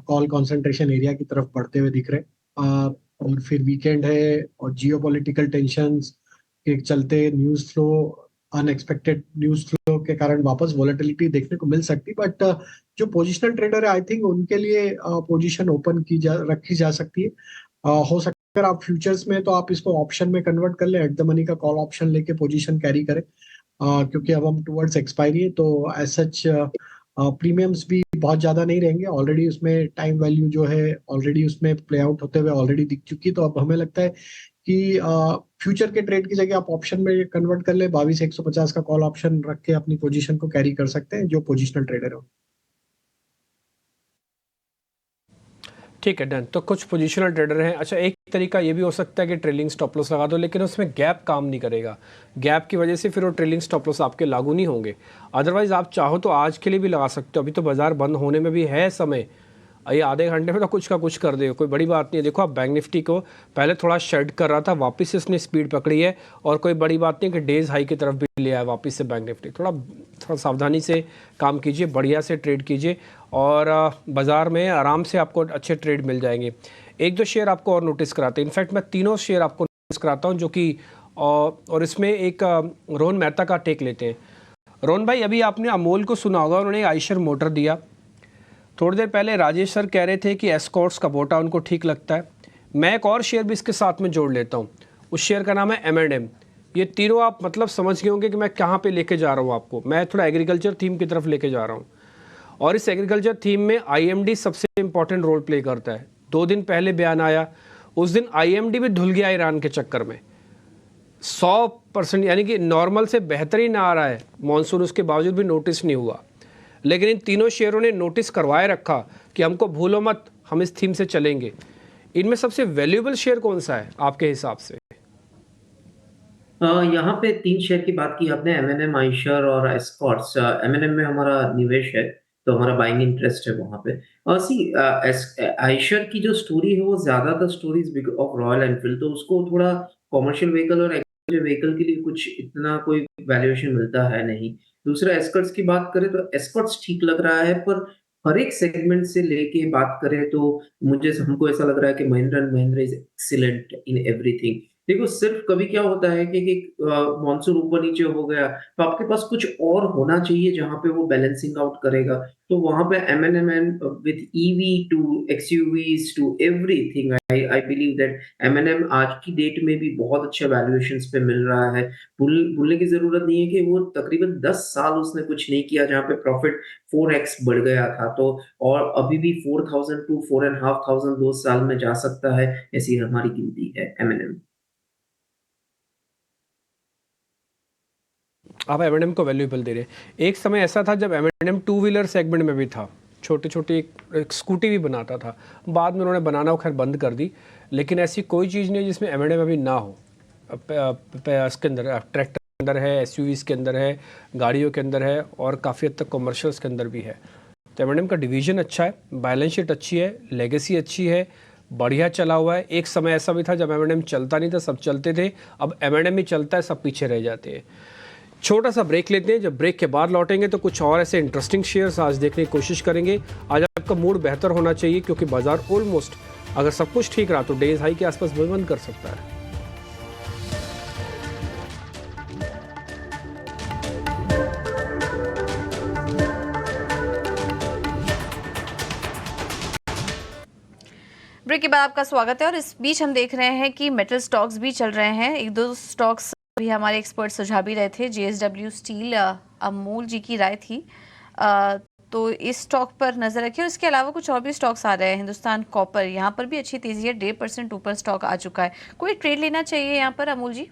कॉल कंसंट्रेशन एरिया की तरफ बढ़ते हुए दिख रहे हैं। और फिर वीकेंड है और जियोपॉलिटिकल टेंशंस के चलते news flow, unexpected news flow के कारण वापस वॉलेटिलिटी देखने को मिल सकती। बट जो पोजिशनल ट्रेडर है, आई थिंक उनके लिए पोजीशन ओपन रखी जा सकती है। हो सकता है अगर आप फ्यूचर्स में तो आप इसको ऑप्शन में कन्वर्ट कर लें, एट द मनी का कॉल ऑप्शन लेके पोजीशन कैरी करें, क्योंकि अब हम टुवर्ड्स एक्सपायरी है, तो एज सच प्रीमियम्स भी बहुत ज्यादा नहीं रहेंगे। ऑलरेडी उसमें टाइम वैल्यू जो है ऑलरेडी उसमें प्ले आउट होते हुए ऑलरेडी दिख चुकी, तो अब हमें लगता है कि फ्यूचर के ट्रेड की जगह आप ऑप्शन में कन्वर्ट कर ले, 22,150 का कॉल ऑप्शन रख के अपनी पोजीशन को कैरी कर सकते हैं जो पोजिशनल ट्रेडर हो। ठीक है डन। तो कुछ पोजिशनल ट्रेडर हैं। अच्छा, एक तरीका ये भी हो सकता है कि ट्रेलिंग स्टॉप लॉस लगा दो, लेकिन उसमें गैप काम नहीं करेगा। गैप की वजह से फिर वो ट्रेलिंग स्टॉप लॉस आपके लागू नहीं होंगे। अदरवाइज आप चाहो तो आज के लिए भी लगा सकते हो, अभी तो बाजार बंद होने में भी है समय, ये आधे घंटे में तो कुछ का कुछ कर दे, कोई बड़ी बात नहीं है। देखो आप बैंक निफ्टी को पहले थोड़ा शेड कर रहा था, वापस से इसने स्पीड पकड़ी है और कोई बड़ी बात नहीं कि डेज हाई की तरफ भी ले आया वापस से बैंक निफ्टी। थोड़ा सावधानी से काम कीजिए, बढ़िया से ट्रेड कीजिए और बाज़ार में आराम से आपको अच्छे ट्रेड मिल जाएंगे। एक दो शेयर आपको और नोटिस कराते हैं, इनफैक्ट मैं तीनों शेयर आपको नोटिस कराता हूँ जो कि और इसमें एक रोहन मेहता का टेक लेते हैं। रोहन भाई, अभी आपने अमोल को सुना होगा, उन्होंने आइशर मोटर दिया। थोड़ी देर पहले राजेश सर कह रहे थे कि एस्कॉर्ट्स का बोटा उनको ठीक लगता है। मैं एक और शेयर भी इसके साथ में जोड़ लेता हूँ, उस शेयर का नाम है M&M। ये तीनों आप मतलब समझ गए होंगे कि मैं कहाँ पे लेके जा रहा हूँ आपको। मैं थोड़ा एग्रीकल्चर थीम की तरफ लेके जा रहा हूँ और इस एग्रीकल्चर थीम में IMD सबसे इंपॉर्टेंट रोल प्ले करता है। 2 दिन पहले बयान आया, उस दिन IMD भी धुल गया ईरान के चक्कर में। 100% यानी कि नॉर्मल से बेहतरीन आ रहा है मॉनसून, उसके बावजूद भी नोटिस नहीं हुआ। लेकिन इन तीनों शेयरों ने नोटिस करवाए रखा कि हमको भूलो मत, हम इस थीम से चलेंगे। इनमें सबसे वैल्यूएबल शेयर कौन सा है आपके हिसाब से? यहाँ पे 3 शेयर की बात की आपने, M&M, आइशर और एस्कॉर्ट्स। M&M में हमारा निवेश है, तो हमारा बाइंग इंटरेस्ट है वहाँ पे। और आइशर की जो स्टोरी है वो ज़्यादातर स्टोरीज ऑफ रॉयल एनफील्ड, तो उसको थोड़ा कॉमर्शियल व्हीकल और व्हीकल के लिए कुछ इतना कोई वैल्यूएशन मिलता है नहीं। दूसरा एस्कॉर्ट्स की बात करें तो एस्कॉर्ट्स ठीक लग रहा है, पर हर एक सेगमेंट से लेके बात करें तो हमको ऐसा लग रहा है कि Mahindra and Mahindra is excellent in everything. देखो सिर्फ कभी क्या होता है कि मॉनसून ऊपर नीचे हो गया, तो आपके पास कुछ और होना चाहिए जहाँ पे वो बैलेंसिंग आउट करेगा। तो वहाँ पे M&M with EV to XUVs to everything I believe that M&M आज की डेट में भी बहुत अच्छे वैल्यूएशंस पे मिल रहा है। भूलने की ज़रूरत नहीं है कि वो तकरीबन 10 साल उसने कुछ नहीं किया जहाँ पे प्रॉफिट 4x बढ़ गया था। तो और अभी भी 4000 टू 4500 2 साल में जा सकता है, ऐसी हमारी गिनती है M&M। आप M&M को वैल्यूएबल दे रहे हैं। एक समय ऐसा था जब M&M टू व्हीलर सेगमेंट में भी था, छोटी छोटी एक स्कूटी भी बनाता था, बाद में उन्होंने बनाना वो खैर बंद कर दी। लेकिन ऐसी कोई चीज़ नहीं है जिसमें M&M अभी ना हो। इसके अंदर ट्रैक्टर के अंदर है, SUVs के अंदर है, गाड़ियों के अंदर है और काफ़ी हद तक कॉमर्शियल्स के अंदर भी है। तो M&M का डिवीज़न अच्छा है, बैलेंस शीट अच्छी है, लेगेसी अच्छी है, बढ़िया चला हुआ है। एक समय ऐसा भी था जब M&M चलता नहीं था, सब चलते थे। अब M&M ही चलता है, सब पीछे रह जाते हैं। छोटा सा ब्रेक लेते हैं, जब ब्रेक के बाद लौटेंगे तो कुछ और ऐसे इंटरेस्टिंग शेयर्स आज देखने की कोशिश करेंगे। आज आपका मूड बेहतर होना चाहिए क्योंकि बाजार ऑलमोस्ट, अगर सब कुछ ठीक रहा तो डेज हाई के आसपास बंद कर सकता है। ब्रेक के बाद आपका स्वागत है और इस बीच हम देख रहे हैं कि मेटल स्टॉक्स भी चल रहे हैं। एक दो स्टॉक्स भी हमारे एक्सपर्ट सुझाव भी रहे थे। JSW स्टील, अमूल जी की राय थी, तो इस स्टॉक पर नजर रखिए। और इसके अलावा कुछ और भी स्टॉक्स आ रहे हैं। हिंदुस्तान कॉपर, यहाँ पर भी अच्छी तेजी है, 1.5% ऊपर स्टॉक आ चुका है। कोई ट्रेड लेना चाहिए यहाँ पर अमूल जी?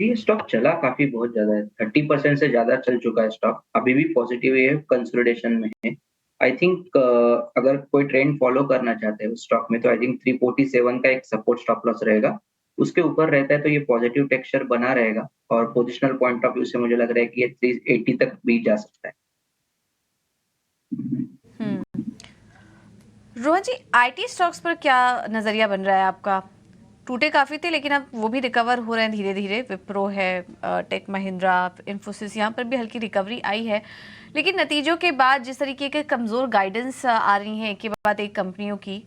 ये स्टॉक चला काफी बहुत ज्यादा है, 30% से ज्यादा चल चुका है स्टॉक, अभी भी पॉजिटिव है, कंसोलिडेशन में है। आई थिंक अगर कोई ट्रेंड फॉलो करना चाहते हैं उस स्टॉक में तो आई थिंक 347 का एक सपोर्ट स्टॉप लॉस रहेगा, उसके ऊपर रहता है तो ये पॉजिटिव टेक्सचर बना रहेगा और पोजिशनल पॉइंट ऑफ व्यू से मुझे लग रहा है कि ये 380 तक भी जा सकता है। रोहन जी, IT स्टॉक्स पर क्या नजरिया बन रहा है आपका? टूटे काफी थे लेकिन अब वो भी रिकवर हो रहे हैं धीरे धीरे। विप्रो है, टेक महिंद्रा, इन्फोसिस, यहाँ पर भी हल्की रिकवरी आई है। लेकिन नतीजों के बाद जिस तरीके के कमजोर गाइडेंस आ रही हैं एक के बाद एक कंपनियों की,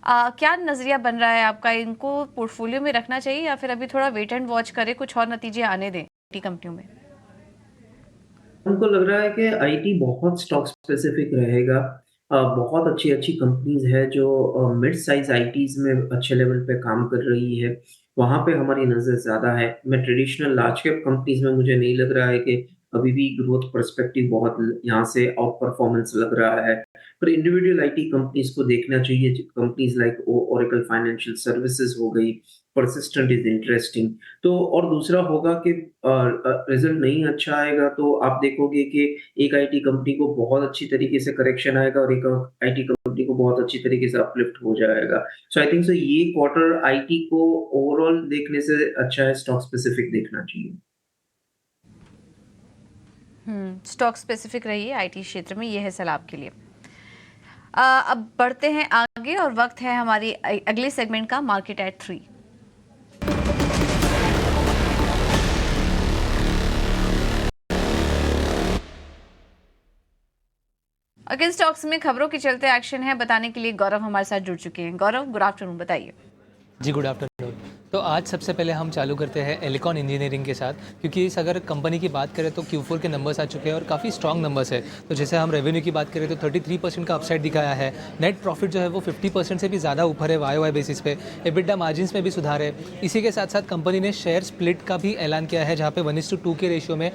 क्या नजरिया बन रहा है आपका? इनको पोर्टफोलियो में रखना चाहिए या फिर अभी थोड़ा वेट एंड वॉच करें, कुछ और नतीजे आने दें IT कंपनियों में? हमको लग रहा है कि IT बहुत स्टॉक स्पेसिफिक रहेगा। बहुत अच्छी अच्छी कंपनीज है जो मिड साइज ITs में अच्छे लेवल पे काम कर रही है, वहाँ पे हमारी नज़र ज़्यादा है। मैं ट्रेडिशनल लार्ज कैप कंपनीज में मुझे नहीं लग रहा है कि अभी भी ग्रोथ पर्सपेक्टिव बहुत यहाँ से आउट परफॉर्मेंस लग रहा है। पर इंडिविजुअल IT कंपनीज को देखना चाहिए, companies like Oracle financial services हो गई, परसिस्टेंट इज इंटरेस्टिंग। तो और दूसरा होगा कि रिजल्ट नहीं अच्छा आएगा तो आप देखोगे कि एक IT कंपनी को बहुत अच्छी तरीके से करेक्शन आएगा और एक IT कंपनी को बहुत अच्छी तरीके से अपलिफ्ट हो जाएगा। सो आई थिंक सो ये क्वार्टर IT को ओवरऑल देखने से अच्छा है स्टॉक स्पेसिफिक देखना चाहिए। स्टॉक स्पेसिफिक रहिए IT क्षेत्र में, ये है सलाह आपके लिए। अब बढ़ते हैं आगे और वक्त है हमारी अगले सेगमेंट का, मार्केट एट 3। और किन स्टॉक्स में खबरों के चलते एक्शन है बताने के लिए गौरव हमारे साथ जुड़ चुके हैं। गौरव, गुड आफ्टरनून, बताइए। जी गुड आफ्टरनून। तो आज सबसे पहले हम चालू करते हैं एलिकॉन इंजीनियरिंग के साथ, क्योंकि इस अगर कंपनी की बात करें तो Q4 के नंबर्स आ चुके हैं और काफ़ी स्ट्रॉन्ग नंबर्स है। तो जैसे हम रेवेन्यू की बात करें तो 33% का अपसाइड दिखाया है, नेट प्रॉफिट जो है वो 50% से भी ज़्यादा ऊपर है YOY बेसिस पे, EBITDA मार्जिन्स में भी सुधार है। इसी के साथ साथ कंपनी ने शेयर स्प्लिट का भी ऐलान किया है, जहाँ पे 1:2 के रेशियो में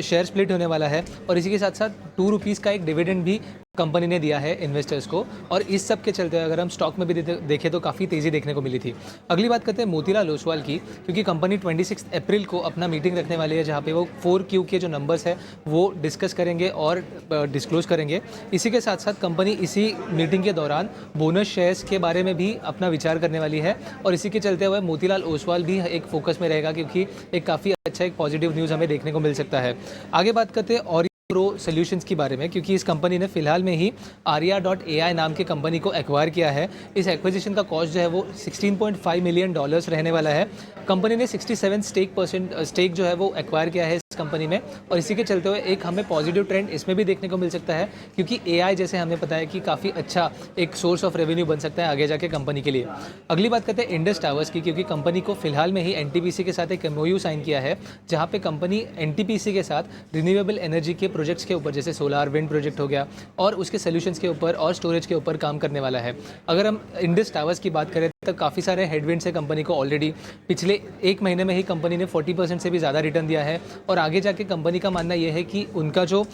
शेयर स्प्लिट होने वाला है और इसी के साथ साथ ₹2 का एक डिविडेंड भी कंपनी ने दिया है इन्वेस्टर्स को। और इस सब के चलते अगर हम स्टॉक में भी देखें तो काफ़ी तेज़ी देखने को मिली थी। अगली बात करते हैं मोतीलाल ओसवाल की, क्योंकि कंपनी 26 अप्रैल को अपना मीटिंग रखने वाली है, जहां पे वो 4Q के जो नंबर्स है वो डिस्कस करेंगे और डिस्क्लोज करेंगे। इसी के साथ साथ कंपनी इसी मीटिंग के दौरान बोनस शेयर्स के बारे में भी अपना विचार करने वाली है और इसी के चलते हुए मोतीलाल ओसवाल भी एक फोकस में रहेगा, क्योंकि एक काफ़ी अच्छा एक पॉजिटिव न्यूज़ हमें देखने को मिल सकता है। आगे बात करते हैं और प्रो सॉल्यूशंस के बारे में, क्योंकि इस कंपनी ने फिलहाल में ही Arya.ai नाम की कंपनी को एक्वायर किया है। इस एक्विजिशन का कॉस्ट जो है वो $16.5 मिलियन रहने वाला है। कंपनी ने 67% स्टेक जो है वो एक्वायर किया है इस कंपनी में, और इसी के चलते हुए एक हमें पॉजिटिव ट्रेंड इसमें भी देखने को मिल सकता है, क्योंकि AI जैसे हमें पता है कि काफ़ी अच्छा एक सोर्स ऑफ रेवेन्यू बन सकता है आगे जाके कंपनी के लिए। अगली बात करते हैं इंडस टावर्स की, क्योंकि कंपनी को फिलहाल में ही NTPC के साथ एक MOU साइन किया है, जहाँ पे कंपनी NTPC के साथ रिन्यूएबल एनर्जी के प्रोजेक्ट्स के ऊपर, जैसे सोलार विंड प्रोजेक्ट हो गया, और उसके सोल्यूशंस के ऊपर और स्टोरेज के ऊपर काम करने वाला है। अगर हम इंडस टावर्स की बात करें तो काफ़ी सारे हेडविंड्स है कंपनी को ऑलरेडी। पिछले 1 महीने में ही कंपनी ने 40% से भी ज़्यादा रिटर्न दिया है, और आगे जाके कंपनी का मानना यह है कि उनका जो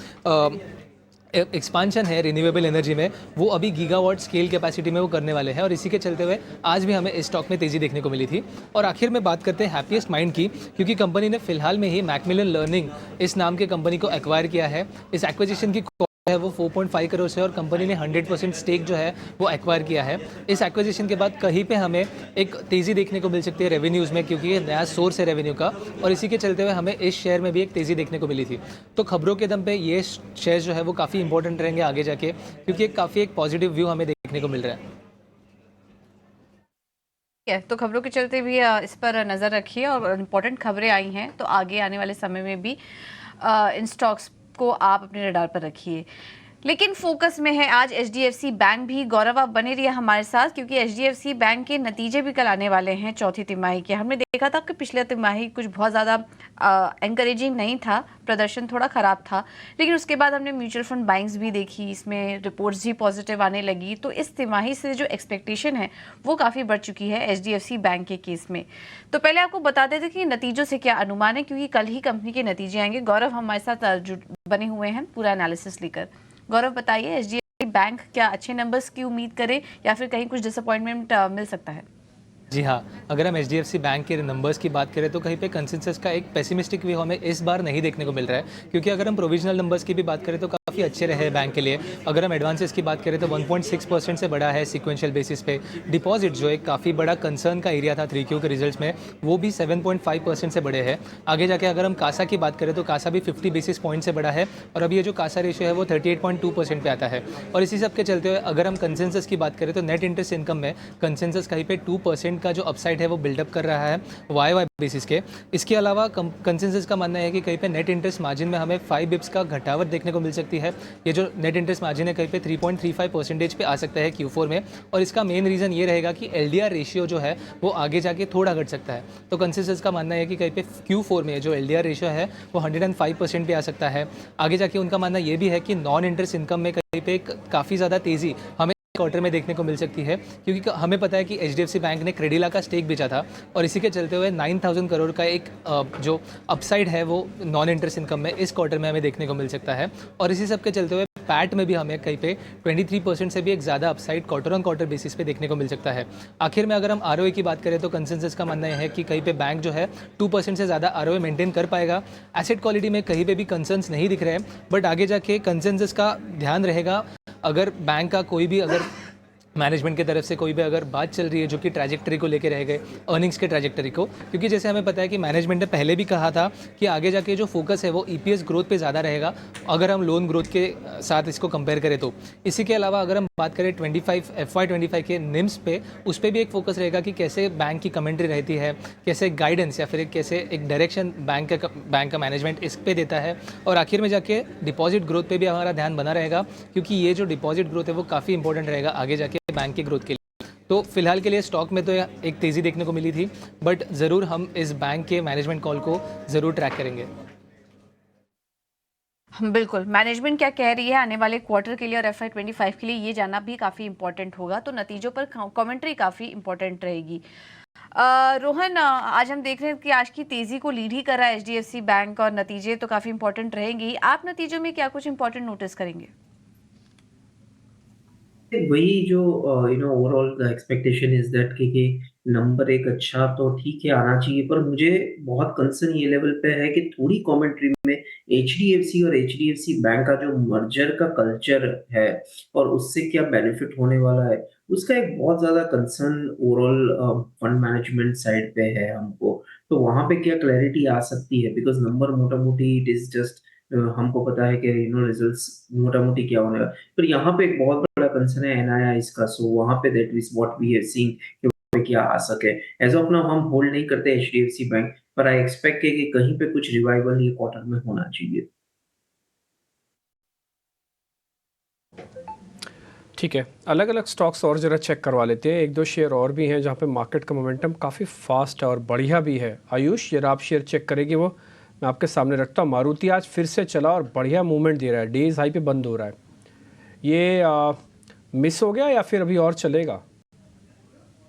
एक्सपांशन है रिन्यूएबल एनर्जी में, वो अभी गीगावाट स्केल कैपेसिटी में वो करने वाले हैं, और इसी के चलते हुए आज भी हमें इस स्टॉक में तेज़ी देखने को मिली थी। और आखिर में बात करते हैं हैप्पीएस्ट माइंड की, क्योंकि कंपनी ने फिलहाल में ही मैकमिलन लर्निंग इस नाम के कंपनी को एक्वायर किया है। इस एक्विजिशन की है वो 4.5 करोड़ से, और कंपनी ने 100% स्टेक जो है वो एक्वायर किया है। इस एक्विजिशन के बाद कहीं पे हमें एक तेज़ी देखने को मिल सकती है रेवेन्यूज़ में, क्योंकि ये नया सोर्स है रेवेन्यू का, और इसी के चलते हुए हमें इस शेयर में भी एक तेज़ी देखने को मिली थी। तो खबरों के दम पे ये शेयर जो है वो काफ़ी इंपॉर्टेंट रहेंगे आगे जाके, क्योंकि काफ़ी एक पॉजिटिव व्यू हमें देखने को मिल रहा है। तो खबरों के चलते भी इस पर नज़र रखिए, और इम्पोर्टेंट खबरें आई हैं तो आगे आने वाले समय में भी इन स्टॉक्स को आप अपने रडार पर रखिए। लेकिन फोकस में है आज HDFC बैंक भी। गौरव, आप बने रहिए हमारे साथ, क्योंकि HDFC बैंक के नतीजे भी कल आने वाले हैं चौथी तिमाही के। हमने देखा था कि पिछले तिमाही कुछ बहुत ज़्यादा एनकरेजिंग नहीं था, प्रदर्शन थोड़ा ख़राब था, लेकिन उसके बाद हमने म्यूचुअल फंड बाइंग्स भी देखी, इसमें रिपोर्ट्स भी पॉजिटिव आने लगी। तो इस तिमाही से जो एक्सपेक्टेशन है वो काफ़ी बढ़ चुकी है HDFC बैंक के केस में। तो पहले आपको बता देते कि नतीजों से क्या अनुमान है, क्योंकि कल ही कंपनी के नतीजे आएंगे। गौरव हमारे साथ बने हुए हैं पूरा एनालिसिस लेकर। गौरव, बताइए HDFC बैंक क्या अच्छे नंबर्स की उम्मीद करें, या फिर कहीं कुछ डिसअपॉइंटमेंट मिल सकता है? जी हाँ, अगर हम HDFC बैंक के नंबर्स की बात करें तो कहीं पे कंसेंसस का एक पेसिमिस्टिक व्यू हमें इस बार नहीं देखने को मिल रहा है, क्योंकि अगर हम प्रोविजनल नंबर्स की भी बात करें तो काफ़ी अच्छे रहे हैं बैंक के लिए। अगर हम एडवांसेस की बात करें तो 1.6% से बढ़ा है सिक्वेंशियल बेसिस पे। डिपॉजिट जो एक काफ़ी बड़ा कंसर्न का एरिया था 3Q के रिजल्ट्स में, वो भी 7.5% से बढ़े हैं। आगे जाके अगर हम कासा की बात करें तो कासा भी 50 बेसिस पॉइंट से बढ़ा है, और अभी ये जो कासा रेशियो है वो 38.2% पे आता है। और इसी सब के चलते हुए अगर हम कंसेंसस की बात करें तो नेट इंटरेस्ट इनकम में कंसेंसस कहीं पे 2% का जो अपसाइड है वो बिल्डअप कर रहा है YY बेसिस के। इसके अलावा कंसेंसस का मानना है कि कहीं पे नेट इंटरेस्ट मार्जिन में हमें 5 बिप्स का घटावट देखने को मिल सकती है। ये जो नेट इंटरेस्ट मार्जिन है कहीं पे 3.35% पे आ सकता है Q4 में, और इसका मेन रीज़न ये रहेगा कि LDR रेशियो जो है वो आगे जाके थोड़ा घट सकता है। तो कंसेंसस का मानना है कि कहीं पे Q4 में जो LDR रेशियो है वो 105% पे आ सकता है। आगे जाके उनका मानना ये भी है कि नॉन इंटरेस्ट इनकम में कहीं पे काफ़ी ज़्यादा तेज़ी हमें क्वार्टर में देखने को मिल सकती है, क्योंकि हमें पता है कि HDFC बैंक ने क्रेडिला का स्टेक बेचा था, और इसी के चलते हुए 9,000 करोड़ का एक जो अपसाइड है वो नॉन इंटरेस्ट इनकम में इस क्वार्टर में हमें देखने को मिल सकता है। और इसी सब के चलते हुए पैट में भी हमें कहीं पे 23% से भी एक ज़्यादा upside quarter on quarter basis पे देखने को मिल सकता है। आखिर में अगर हम ROE की बात करें तो कंसेंसस का मानना है कि कहीं पे बैंक जो है 2% से ज़्यादा ROE मेंटेन कर पाएगा। एसेट क्वालिटी में कहीं पे भी कंसर्न्स नहीं दिख रहे हैं, बट आगे जाके कंसेंसस का ध्यान रहेगा अगर बैंक का कोई भी अगर मैनेजमेंट की तरफ से कोई भी अगर बात चल रही है जो कि ट्रैजेक्टरी को लेके रह गए, अर्निंग्स के ट्रैजेक्टरी को, क्योंकि जैसे हमें पता है कि मैनेजमेंट ने पहले भी कहा था कि आगे जाके जो फोकस है वो EPS ग्रोथ पे ज़्यादा रहेगा अगर हम लोन ग्रोथ के साथ इसको कंपेयर करें तो। इसी के अलावा अगर हम बात करें FY25 के निम्स पे, उस पर भी एक फोकस रहेगा कि कैसे बैंक की कमेंट्री रहती है, कैसे गाइडेंस या फिर कैसे एक डायरेक्शन बैंक का मैनेजमेंट इस पे देता है। और आखिर में जाके डिपॉजिट ग्रोथ पे भी हमारा ध्यान बना रहेगा, क्योंकि ये जो डिपॉजिट ग्रोथ है वो काफ़ी इंपॉर्टेंट रहेगा आगे जाके बैंक की ग्रोथ के लिए। तो फिलहाल के लिए स्टॉक में तो एक तेज़ी देखने को मिली थी, बट ज़रूर हम इस बैंक के मैनेजमेंट कॉल को ज़रूर ट्रैक करेंगे। बिल्कुल, मैनेजमेंट क्या कह रही है आने वाले क्वार्टर के लिए और FY25 के लिए, ये जानना भी काफ़ी इंपॉर्टेंट होगा। तो नतीजों पर कमेंट्री काफ़ी इंपॉर्टेंट रहेगी। रोहन, आज हम देख रहे हैं कि आज की तेज़ी को लीड ही कर रहा है HDFC बैंक, और नतीजे तो काफ़ी इंपॉर्टेंट रहेंगे। आप नतीजों में क्या कुछ इंपॉर्टेंट नोटिस करेंगे? वही जो overall the expectation is that कि नंबर एक अच्छा तो ठीक है आना चाहिए, पर मुझे बहुत कंसर्न ये लेवल पे है कि थोड़ी कमेंट्री में HDFC और HDFC बैंक का जो मर्जर का कल्चर है और उससे क्या बेनिफिट होने वाला है, उसका एक बहुत ज्यादा concern overall fund management side पे है हमको। तो वहां पे क्या क्लैरिटी आ सकती है, बिकॉज नंबर मोटा मोटी इट इज जस्ट हमको पता है कि रिजल्ट्स मोटा मोटी क्या होने वाला, पर यहाँ पे एक बहुत बड़ा कंसर्न है NII इसका। सो वहां पे that is what we have seen कि वहाँ पे क्या आ सके। एज ऑफ नाउ हम होल्ड नहीं करते HDFC बैंक, पर आई एक्सपेक्ट कि कहीं पे कुछ रिवाइवल ये क्वार्टर में होना चाहिए। ठीक है, अलग अलग स्टॉक्स और ज़रा चेक करवा लेते हैं। एक दो शेयर और भी हैं जहाँ पे मार्केट का मोमेंटम काफ़ी फास्ट है और बढ़िया भी है। आयुष, जरा आप शेयर चेक करेंगे वो मैं आपके सामने रखता हूँ। मारुति आज फिर से चला और बढ़िया मूवमेंट दे रहा है, डेज हाई पे बंद हो रहा है। ये मिस हो गया या फिर अभी और चलेगा?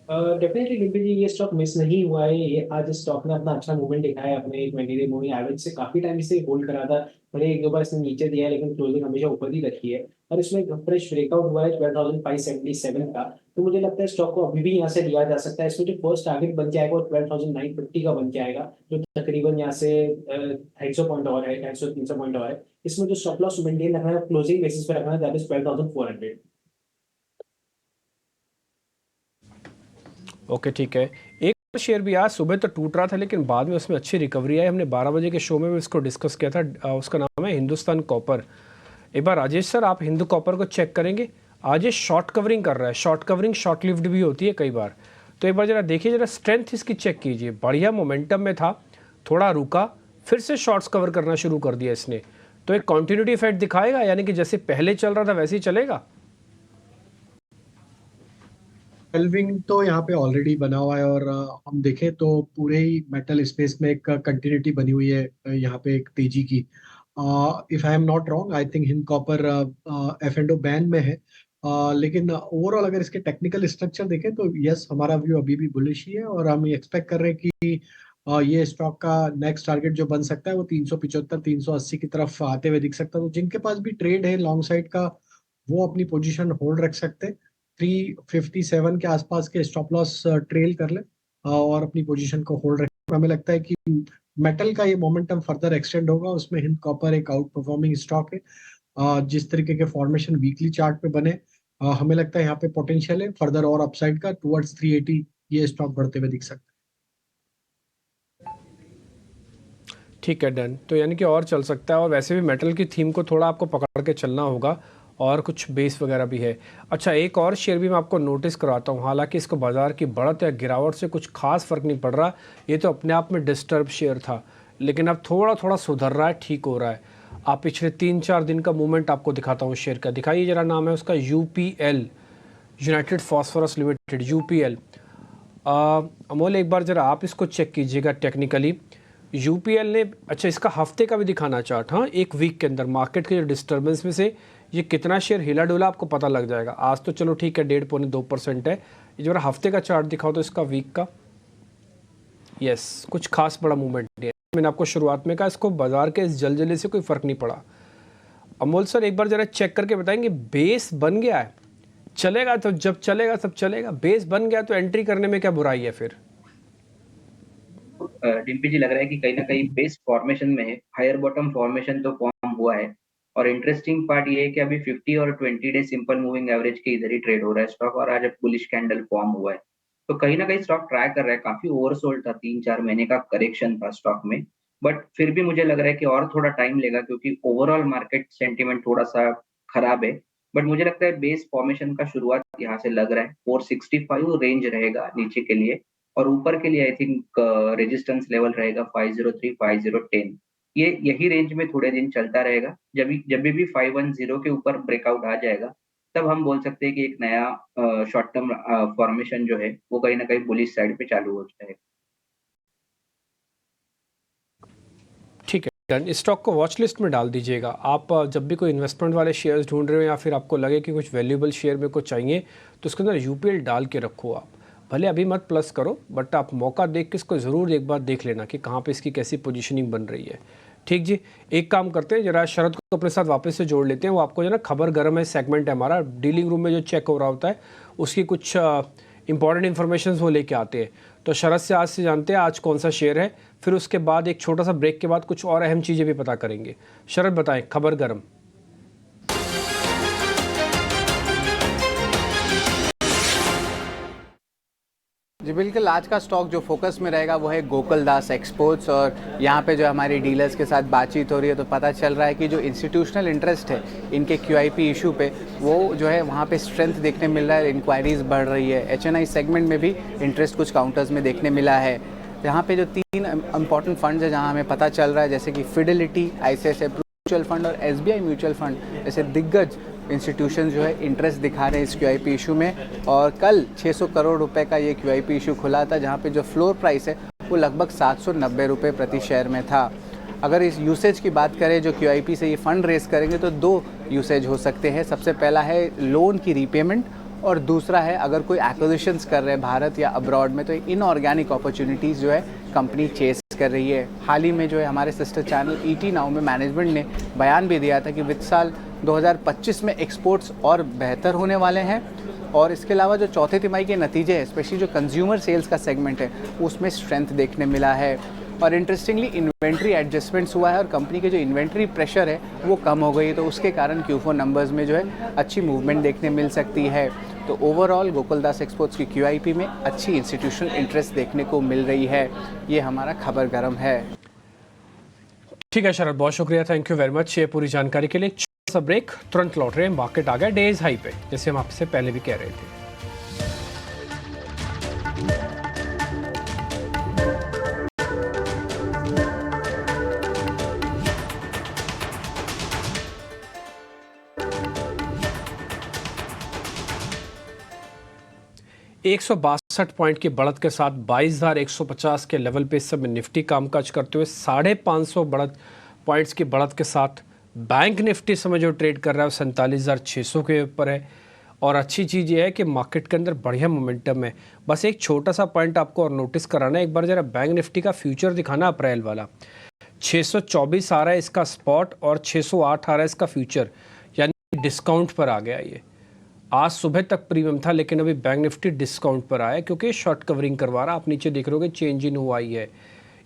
डेफिनेटली डिम्पल जी, ये स्टॉक मिस नहीं हुआ है। ये आज इस स्टॉक ने अपना अच्छा मूवमेंट दिखाया है अपने 20 डे मूविंग एवरेज से। काफी टाइम इसे होल्ड करा था, भले एक दो बार इसने नीचे दिया है लेकिन क्लोजिंग हमेशा ऊपर ही रखी है। और इसमें एक फ्रेश ब्रेकआउट हुआ है 12,577 का। तो मुझे लगता है स्टॉक को अभी भी यहाँ से लिया जा सकता है। इसमें जो फर्स्ट टारगेट बन के आएगा वो 12,950 का बन के आएगा, जो तकरीबन यहाँ से 250 पॉइंट और है, 250-300 पॉइंट और है। इसमें जो स्टॉप लॉस मेंटेन रखना है क्लोजिंग बेसिस पे रखना है, दैट इज 12,400। ओके, ठीक है। एक और शेयर भी आज सुबह तो टूट रहा था लेकिन बाद में उसमें अच्छी रिकवरी आई। हमने 12 बजे के शो में भी इसको डिस्कस किया था। उसका नाम है हिंदुस्तान कॉपर। एक बार राजेश सर आप हिंदू कॉपर को चेक करेंगे। आज ये शॉर्ट कवरिंग कर रहा है। शॉर्ट कवरिंग शॉर्ट लिव्ड भी होती है कई बार, तो एक बार जरा देखिए, जरा स्ट्रेंथ इसकी चेक कीजिए। बढ़िया मोमेंटम में था, थोड़ा रुका, फिर से शॉर्ट्स कवर करना शुरू कर दिया इसने। तो एक कॉन्टिन्यूटी इफेक्ट दिखाएगा, यानी कि जैसे पहले चल रहा था वैसे ही चलेगा। एल्विंग तो यहाँ पे ऑलरेडी बना हुआ है और हम देखें तो पूरे ही मेटल स्पेस में एक कंटिन्यूटी बनी हुई है यहाँ पे एक तेजी की। If I am not wrong, I think Hind copper F&O ban में है। लेकिन ओवरऑल अगर इसके टेक्निकल स्ट्रक्चर देखें तो यस, हमारा व्यू अभी भी बुलिश ही है और हम एक्सपेक्ट कर रहे हैं कि ये स्टॉक का नेक्स्ट टारगेट जो बन सकता है वो 375 380 की तरफ आते हुए दिख सकता है। तो जिनके पास भी ट्रेड है लॉन्ग साइड का, वो अपनी पोजीशन होल्ड रख सकते हैं। 357 के आसपास के स्टॉप लॉस ट्रेल कर ले और अपनी पोजीशन को होल्ड रखें। हमें लगता है कि मेटल का ये मोमेंटम फर्दर एक्सटेंड होगा। उसमें हिंद कॉपर एक आउट परफॉर्मिंग स्टॉक है। जिस तरीके के फॉर्मेशन वीकली चार्ट पे बने, हमें लगता है यहाँ पे पोटेंशियल है फर्दर और अपसाइड का टुवर्ड्स 380। ये स्टॉक बढ़ते हुए दिख सकता है। ठीक है, डन। तो यानी कि और चल सकता है, और वैसे भी मेटल की थीम को थोड़ा आपको पकड़ के चलना होगा और कुछ बेस वगैरह भी है। अच्छा, एक और शेयर भी मैं आपको नोटिस कराता हूँ। हालांकि इसको बाजार की बढ़त या गिरावट से कुछ खास फर्क नहीं पड़ रहा, ये तो अपने आप में डिस्टर्ब शेयर था, लेकिन अब थोड़ा थोड़ा सुधर रहा है, ठीक हो रहा है। आप पिछले 3-4 दिन का मूवमेंट आपको दिखाता हूँ शेयर का। दिखाइए जरा, नाम है उसका UPL, United phosphorus limited, UPL। Amol एक बार जरा आप इसको चेक कीजिएगा टेक्निकली। UPL ने, अच्छा इसका हफ्ते का भी दिखाना चार्ट, हाँ, एक वीक के अंदर मार्केट के डिस्टर्बेंस में से ये कितना शेयर हिला डुला आपको पता लग जाएगा। आज तो चलो ठीक है 1.5-2% है। ये जो हफ्ते का चार्ट दिखाओ तो इसका वीक का, यस, कुछ खास बड़ा मूवमेंट नहीं है। मैंने आपको शुरुआत में कहा इसको बाजार के इस जलजले से कोई फ़र्क नहीं पड़ा। अमोल सर एक बार ज़रा चेक करके बताएंगे, बेस बन गया है, चलेगा तो जब चलेगा तब चलेगा। बेस बन गया तो एंट्री करने में क्या बुराई है फिर? डिम्पी जी, लग रहा है कि कहीं ना कहीं बेस फॉर्मेशन में है, हायर बॉटम फॉर्मेशन तो फॉर्म हुआ है। और इंटरेस्टिंग पार्ट ये है कि अभी 50 और 20 डे सिंपल मूविंग एवरेज के इधर ही ट्रेड हो रहा है स्टॉक, और आज बुलिश कैंडल फॉर्म हुआ है। तो कहीं ना कहीं स्टॉक ट्राई कर रहा है। काफी ओवरसोल्ड था, 3-4 महीने का करेक्शन था स्टॉक में, बट फिर भी मुझे लग रहा है कि और थोड़ा टाइम लेगा क्योंकि ओवरऑल मार्केट सेंटिमेंट थोड़ा सा खराब है। बट मुझे लगता है बेस फॉर्मेशन का शुरुआत यहाँ से लग रहा है। 465 रेंज रहेगा नीचे के लिए, और ऊपर के लिए आई थिंक रेजिस्टेंस लेवल रहेगा 503 5010। यही रेंज में थोड़े दिन चलता रहेगा। जब भी 510 के ऊपर ब्रेकआउट आ जाएगा, तब हम बोल सकते हैं कि एक नया शॉर्ट टर्म फॉर्मेशन जो है वो कहीं ना कहीं बुलिश साइड पे चालू हो जाएगा। ठीक है, डन। स्टॉक को वॉच लिस्ट में डाल दीजिएगा। आप जब भी कोई इन्वेस्टमेंट वाले शेयर्स ढूंढ रहे हो या फिर आपको लगे कि कुछ वैल्यूएबल शेयर मेरे को चाहिए, तो उसके अंदर UPL डाल के रखो। आप भले अभी मत प्लस करो, बट आप मौका देख के इसको ज़रूर एक बार देख लेना कि कहाँ पे इसकी कैसी पोजीशनिंग बन रही है। ठीक जी, एक काम करते हैं, जरा शरद को अपने साथ वापस से जोड़ लेते हैं। वो आपको जो ना खबर गर्म है सेगमेंट है हमारा, डीलिंग रूम में जो चेक हो रहा होता है उसकी कुछ इंपॉर्टेंट इन्फॉर्मेशन वो लेके आते हैं। तो शरद से आज से जानते हैं आज कौन सा शेयर है, फिर उसके बाद एक छोटा सा ब्रेक के बाद कुछ और अहम चीज़ें भी पता करेंगे। शरद बताएं, खबर गर्म। जी बिल्कुल, आज का स्टॉक जो फोकस में रहेगा वो है गोकुलदास एक्सपोर्ट्स। और यहाँ पे जो हमारी डीलर्स के साथ बातचीत हो रही है तो पता चल रहा है कि जो इंस्टीट्यूशनल इंटरेस्ट है इनके QIP इशू पे, वो जो है वहाँ पे स्ट्रेंथ देखने मिल रहा है, इंक्वायरीज़ बढ़ रही है। HNI सेगमेंट में भी इंटरेस्ट कुछ काउंटर्स में देखने मिला है। यहाँ पे जो 3 इम्पॉर्टेंट फंड्स है जहाँ हमें पता चल रहा है, जैसे कि फिडेलिटी, ICICI म्यूचुअल फंड और SBI म्यूचुअल फंड जैसे दिग्गज इंस्टीट्यूशन जो है इंटरेस्ट दिखा रहे हैं इस QIP इशू में। और कल 600 करोड़ रुपए का ये QIP इशू खुला था, जहाँ पे जो फ्लोर प्राइस है वो लगभग 790 रुपये प्रति शेयर में था। अगर इस यूसेज की बात करें जो QIP से ये फंड रेस करेंगे तो 2 यूसेज हो सकते हैं। सबसे पहला है लोन की रीपेमेंट और दूसरा है अगर कोई एक्विजिशंस कर रहे हैं भारत या अब्रॉड में तो इनऑर्गेनिक अपॉर्चुनिटीज़ जो है कंपनी चेस कर रही है। हाल ही में जो है हमारे सिस्टर चैनल ET नाउ में मैनेजमेंट ने बयान भी दिया था कि वित्त साल 2025 में एक्सपोर्ट्स और बेहतर होने वाले हैं और इसके अलावा जो चौथे तिमाही के नतीजे हैं, स्पेशली जो कंज्यूमर सेल्स का सेगमेंट है उसमें स्ट्रेंथ देखने मिला है। और इंटरेस्टिंगली इन्वेंट्री एडजस्टमेंट्स हुआ है और कंपनी के जो इन्वेंट्री प्रेशर है वो कम हो गई है, तो उसके कारण Q4 नंबर्स में जो है अच्छी मूवमेंट देखने मिल सकती है। तो ओवरऑल गोकुलदास एक्सपोर्ट्स की QIP में अच्छी इंस्टीट्यूशनल इंटरेस्ट देखने को मिल रही है। ये हमारा खबर गरम है। ठीक है शरद, बहुत शुक्रिया, थैंक यू वेरी मच ये पूरी जानकारी के लिए। एक छोटा सा ब्रेक, तुरंत लौट रहे हैं। मार्केट आ गया डेज हाई पे, जैसे हम आपसे पहले भी कह रहे थे। एक 162 पॉइंट की बढ़त के साथ 22,150 के लेवल पे इस समय निफ्टी कामकाज करते हुए 550 पॉइंट्स की बढ़त के साथ बैंक निफ्टी समय जो ट्रेड कर रहा है 47,600 के ऊपर है। और अच्छी चीज़ ये है कि मार्केट के अंदर बढ़िया मोमेंटम है। बस एक छोटा सा पॉइंट आपको और नोटिस कराना है, एक बार ज़रा बैंक निफ्टी का फ्यूचर दिखाना अप्रैल वाला। 624 आ रहा है इसका स्पॉट और 608 आ रहा है इसका फ्यूचर, यानी डिस्काउंट पर आ गया ये। आज सुबह तक प्रीमियम था लेकिन अभी बैंक निफ्टी डिस्काउंट पर आया क्योंकि शॉर्ट कवरिंग करवा रहा। आप नीचे देख रहे हो चेंज इन हुआ ही है।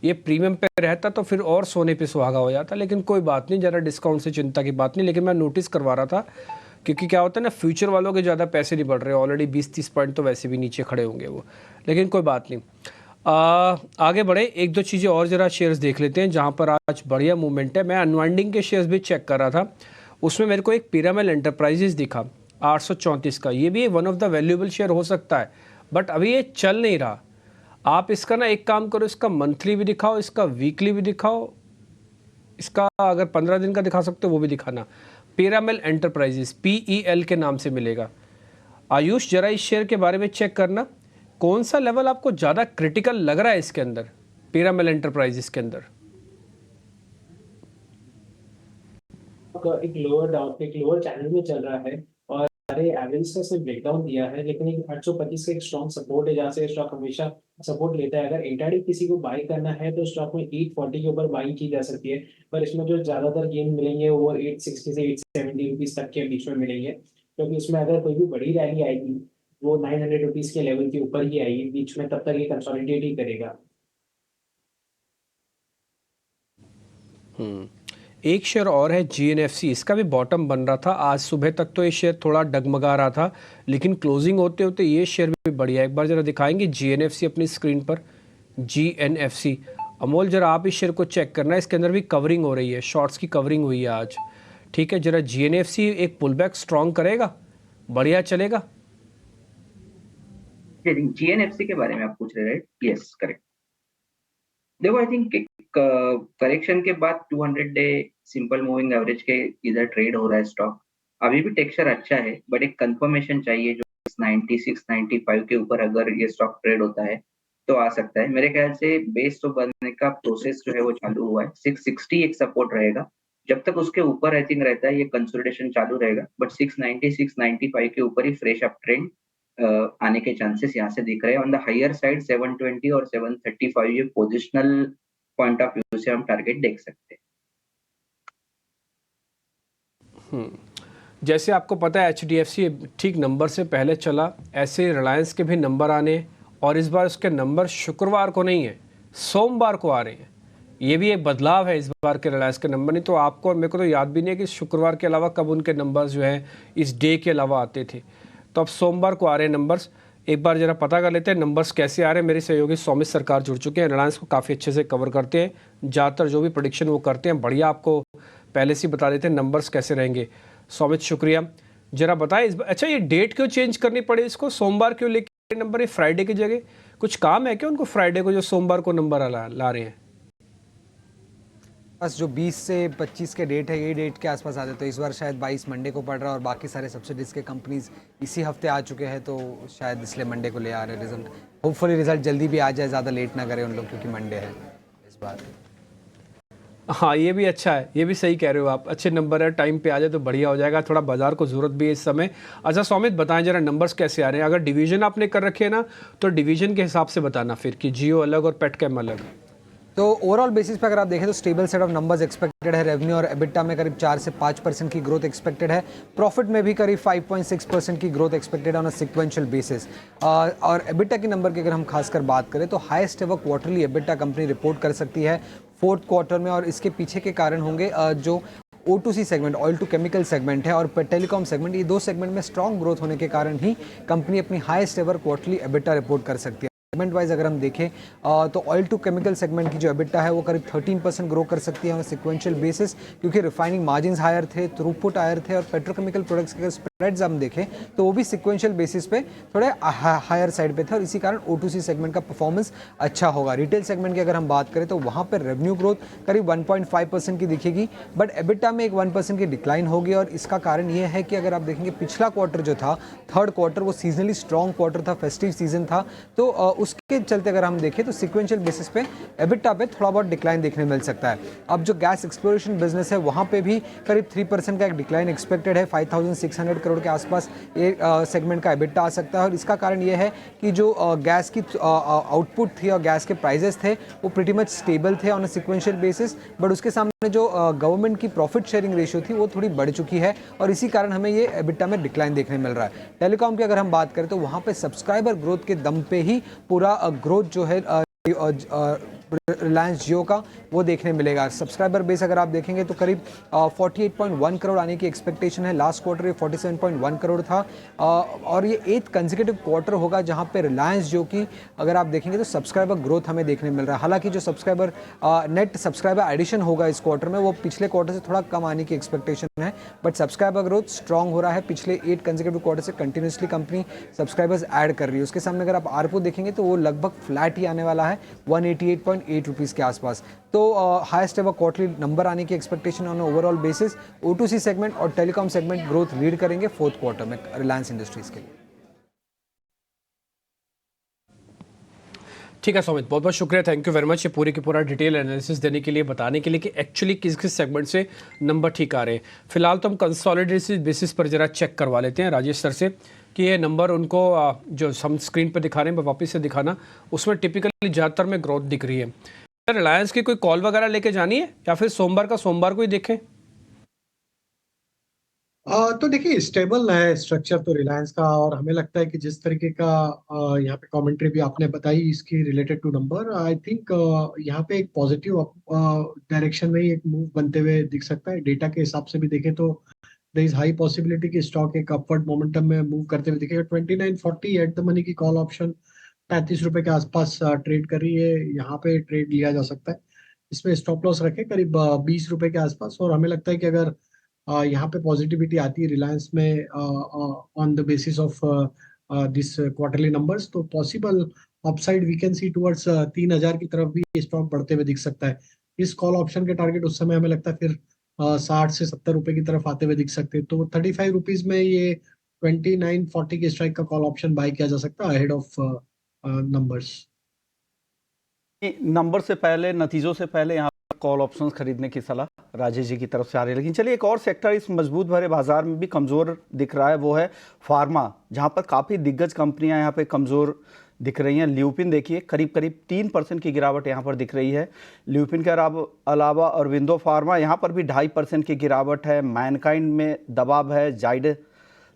ये प्रीमियम पे रहता तो फिर और सोने पे सुहागा हो जाता, लेकिन कोई बात नहीं, ज़रा डिस्काउंट से चिंता की बात नहीं। लेकिन मैं नोटिस करवा रहा था क्योंकि क्या होता है ना, फ्यूचर वालों के ज़्यादा पैसे नहीं बढ़ रहे, ऑलरेडी 20-30 पॉइंट तो वैसे भी नीचे खड़े होंगे वो, लेकिन कोई बात नहीं। आगे बढ़े, एक दो चीज़ें और ज़रा शेयर्स देख लेते हैं जहाँ पर आज बढ़िया मूवमेंट है। मैं अनवाइंडिंग के शेयर्स भी चेक कर रहा था, उसमें मेरे को एक पिरामिल एंटरप्राइजेस दिखा 834 का। ये भी one of the valuable share हो सकता है, बट अभी ये चल नहीं रहा। आप इसका ना एक काम करो, इसका मंथली भी दिखाओ, इसका वीकली भी दिखाओ, इसका अगर 15 दिन का दिखा सकते हो वो भी दिखाना। पिरामिल एंटरप्राइजेस PEL के नाम से मिलेगा। आयुष जरा इस शेयर के बारे में चेक करना, कौन सा लेवल आपको ज़्यादा क्रिटिकल लग रहा है इसके अंदर, पिरामिल एंटरप्राइजेस के अंदर। एक लोअर चैनल में चल रहा है और सारे एवरेज का सिर्फ ब्रेकडाउन दिया है, लेकिन एक 825 का एक स्ट्रॉन्ग सपोर्ट है जहाँ से स्टॉक हमेशा सपोर्ट लेता है। अगर इंट्राडे किसी को बाई करना है तो स्टॉक में 840 के ऊपर बाई की जा सकती है, पर इसमें जो ज्यादातर गेन मिलेंगे वो 860 से 870 रुपीज तक के बीच में मिलेंगे, क्योंकि इसमें अगर कोई भी बड़ी रैली आएगी वो 900 रुपीज के लेवल के ऊपर ही आएगी बीच में, तब तक ये कंसोलिडेट ही करेगा। एक शेयर और है GNFC, इसका भी बॉटम बन रहा था। आज सुबह तक तो ये शेयर थोड़ा डगमगा रहा था, लेकिन क्लोजिंग होते होते ये शेयर भी बढ़िया। एक बार जरा दिखाएंगे GNFC अपनी स्क्रीन पर, GNFC। अमोल जरा आप इस शेयर को चेक करना, इसके अंदर भी कवरिंग हो रही है, शॉर्ट्स की कवरिंग हुई है आज। ठीक है, जरा GNFC एक पुलबैक स्ट्रॉन्ग करेगा, बढ़िया चलेगा। GNFC के बारे में आप पूछ रहे हैं, राइट? Yes, correct. देखो, आई थिंक करेक्शन के बाद 200 डे सिंपल मूविंग एवरेज के इधर ट्रेड हो रहा है स्टॉक। अभी भी टेक्सचर अच्छा है, बट एक कंफर्मेशन चाहिए जो 96-95 के ऊपर अगर ये स्टॉक ट्रेड होता है तो आ सकता है। मेरे ख्याल से बेस तो बनने का प्रोसेस जो है वो चालू हुआ है। 660 एक सपोर्ट रहेगा, जब तक उसके ऊपर आई थिंक रहता है ये कंसोलिडेशन चालू रहेगा, बट 690-695 के ऊपर ही फ्रेश अप ट्रेंड आने के चांसेस यहाँ से दिख रहे हैं। ऑन द हायर साइड 720 और 735 ये पोजिशनल पॉइंट ऑफ व्यू से हम टारगेट देख सकते हैं। जैसे आपको पता है HDFC ठीक नंबर से पहले चला, ऐसे रिलायंस के भी नंबर आने, और इस बार उसके नंबर शुक्रवार को नहीं है, सोमवार को आ रहे हैं। ये भी एक बदलाव है इस बार के रिलायंस के नंबर। नहीं तो आपको और मेरे को तो याद भी नहीं है कि शुक्रवार के अलावा कब उनके नंबर्स जो हैं इस डे के अलावा आते थे। तो अब सोमवार को आ रहे हैं नंबर्स। एक बार जरा पता कर लेते हैं नंबर्स कैसे आ रहे हैं। मेरे सहयोगी सौमित सरकार जुड़ चुके हैं, रिलायंस को काफ़ी अच्छे से कवर करते हैं, ज़्यादातर जो भी प्रेडिक्शन वो करते हैं बढ़िया आपको पहले से बता देते हैं नंबर्स कैसे रहेंगे। सौमित शुक्रिया। जरा बताएं अच्छा ये डेट क्यों चेंज करनी पड़ी, इसको सोमवार क्यों लेके नंबर, ये फ्राइडे की जगह कुछ काम है क्या उनको फ्राइडे को जो सोमवार को नंबर ला रहे हैं? बस जो 20 से 25 के डेट है, ये डेट के आसपास आते, तो इस बार शायद 22 मंडे को पड़ रहा है और बाकी सारे सब्सिडीज के कंपनीज इसी हफ्ते आ चुके हैं, तो शायद इसलिए मंडे को ले आ रहे हैं रिजल्ट। होपफुली रिजल्ट जल्दी भी आ जाए, ज़्यादा लेट ना करें उन लोग, क्योंकि मंडे है इस बार। हाँ, ये भी अच्छा है, ये भी सही कह रहे हो आप। अच्छे नंबर है, टाइम पे आ जाए तो बढ़िया हो जाएगा। थोड़ा बाजार को ज़रूरत भी है इस समय। अच्छा सौमित, बताएं जरा नंबर्स कैसे आ रहे हैं? अगर डिवीज़न आपने कर रखे हैं ना, तो डिवीज़न के हिसाब से बताना फिर कि जियो अलग और पेटकेम अलग। तो ओवरऑल बेसिस पे अगर आप देखें तो stable set of numbers expected है। रेवेन्यू और एबिटा में करीब 4 से 5% की ग्रोथ एक्सपेक्टेड है। प्रॉफिट में भी करीब 5.6% की ग्रोथ एक्सपेक्टेड है ऑन अ सिक्वेंशियल बेसिस। और एबिटा की नंबर की अगर हम खासकर बात करें तो highest ever quarterly EBITDA company report कर सकती है फोर्थ क्वार्टर में, और इसके पीछे के कारण होंगे जो O2C segment, oil to chemical segment है, और टेलीकॉम सेगमेंट, ये दो सेगमेंट में स्ट्रॉन्ग ग्रोथ होने के कारण ही कंपनी अपनी highest ever quarterly EBITDA report कर सकती है। सेगमेंट वाइज अगर हम देखें तो ऑयल टू केमिकल सेगमेंट की जो एबिटा है वो करीब 13% ग्रो कर सकती है ऑन सिक्वेंशियल बेसिस, क्योंकि रिफाइनिंग मार्जिन्स हायर थे, थ्रूपुट हायर थे, और पेट्रोकेमिकल प्रोडक्ट्स के अगर स्प्रेड्स हम देखें तो वो भी सिक्वेंशियल बेसिस पे थोड़े हायर साइड पे थे, और इसी कारण O2C सेगमेंट का परफॉर्मेंस अच्छा होगा। रिटेल सेगमेंट की अगर हम बात करें तो वहाँ पर रेवेन्यू ग्रोथ करीब 1.5% की दिखेगी, बट एबिटा में एक 1% की डिक्लाइन होगी, और इसका कारण ये है कि अगर आप देखेंगे पिछला क्वार्टर जो था, थर्ड क्वार्टर, वो सीजनली स्ट्रॉन्ग क्वार्टर था, फेस्टिव सीजन था, तो उसके चलते अगर हम देखें तो सिक्वेंशियल बेसिस पे एबिटा पे थोड़ा बहुत डिक्लाइन देखने मिल सकता है। अब जो गैस एक्सप्लोरेशन बिजनेस है वहाँ पे भी करीब 3% का एक डिक्लाइन एक्सपेक्टेड है। 5600 करोड़ के आसपास ये सेगमेंट का एबिटा आ सकता है, और इसका कारण ये है कि जो गैस की आउटपुट थी और गैस के प्राइजेस थे वो प्रीटी मच स्टेबल थे on a sequential basis, but उसके सामने जो गवर्नमेंट की प्रॉफिट शेयरिंग रेशियो थी वो थोड़ी बढ़ चुकी है, और इसी कारण हमें ये एबिटा में डिक्लाइन देखने मिल रहा है। टेलीकॉम की अगर हम बात करें तो वहाँ पे सब्सक्राइबर ग्रोथ के दम पे ही पूरा ग्रोथ जो है रिलायंस जियो का वो देखने मिलेगा। सब्सक्राइबर बेस अगर आप देखेंगे तो करीब 48.1 करोड़ आने की एक्सपेक्टेशन है। लास्ट क्वार्टर ये 47.1 करोड़ था, और ये 8th कंसेक्यूटिव क्वार्टर होगा जहां पे रिलायंस जियो की अगर आप देखेंगे तो सब्सक्राइबर ग्रोथ हमें देखने मिल रहा है। हालांकि जो सब्सक्राइबर नेट सब्सक्राइबर एडिशन होगा इस क्वार्टर में वो पिछले क्वार्टर से थोड़ा कम आने की एक्सपेक्टेशन है, बट सब्सक्राइबर ग्रोथ स्ट्रॉन्ग हो रहा है। पिछले 8 कंसेक्यूटिव क्वार्टर से कंटिन्यूसली कंपनी सब्सक्राइबर्स ऐड कर रही है। उसके सामने अगर आप आरपू देखेंगे तो वो लगभग फ्लैट ही आने वाला है 188.8 रुपीज़ के आसपास। तो हाईएस्ट एवर क्वार्टरली नंबर आने की expectation on overall basis. O2C segment और टेलीकॉम सेगमेंट ग्रोथ लीड करेंगे फोर्थ क्वार्टर में रिलायंस इंडस्ट्रीज के लिए। ठीक है सौमित, बहुत बहुत शुक्रिया, थैंक यू वेरी मच ये पूरी की पूरा डिटेल एनालिसिस देने के लिए, बताने के लिए कि एक्चुअली किस किस सेगमेंट से नंबर ठीक आ रहे हैं। फिलहाल तो हम कंसोलिडेटेड बेसिस पर जरा चेक करवा लेते हैं राजेश सर से कि ये नंबर उनको जो हम स्क्रीन पर दिखा रहे हैं वापस से दिखाना, उसमें टिपिकली ज़्यादातर में ग्रोथ दिख रही है। रिलायंस की कोई कॉल वगैरह लेके जानी है या फिर सोमवार का सोमवार को ही देखें? तो देखिए स्टेबल है स्ट्रक्चर तो रिलायंस का, और हमें लगता है कि जिस तरीके का यहाँ पे कमेंट्री भी आपने बताई इसकी related to number, I think यहाँ पे एक पॉजिटिव डायरेक्शन में ही एक मूव बनते हुए दिख सकता है। डेटा के हिसाब से भी देखें तो देयर इज हाई पॉसिबिलिटी कि स्टॉक एक अपवर्ड मोमेंटम में मूव करते हुए दिखेगा। 2940 एट द मनी की कॉल ऑप्शन 35 रुपए के आसपास ट्रेड कर रही है, यहाँ पे ट्रेड लिया जा सकता है। इसमें स्टॉप लॉस रखें करीब 20 रुपए के आसपास, और हमें लगता है कि अगर यहाँ पे पॉजिटिविटी आती है रिलायंस में on the basis of this quarterly numbers, तो possible upside we can see towards 3000 की तरफ भी स्टॉक बढ़ते हुए दिख सकता है। इस कॉल ऑप्शन के टारगेट उस समय हमें लगता है फिर 60 से 70 रुपए की तरफ आते हुए दिख सकते हैं। तो 35 रुपीज में ये 2940 के स्ट्राइक का कॉल ऑप्शन बाय किया जा सकता है अहेड ऑफ नंबर्स। नंबर से पहले, नतीजों से पहले यहाँ कॉल ऑप्शंस खरीदने की सलाह राजेश जी की तरफ से आ रही है। लेकिन चलिए एक और सेक्टर इस मजबूत भरे बाजार में भी कमज़ोर दिख रहा है, वो है फार्मा, जहाँ पर काफ़ी दिग्गज कंपनियां यहाँ पे कमज़ोर दिख रही हैं। ल्यूपिन देखिए करीब 3% की गिरावट यहाँ पर दिख रही है। ल्यूपिन के अलावा अरविंदो फार्मा यहाँ पर भी 2.5% की गिरावट है। मैनकाइंड में दबाव है, जाइड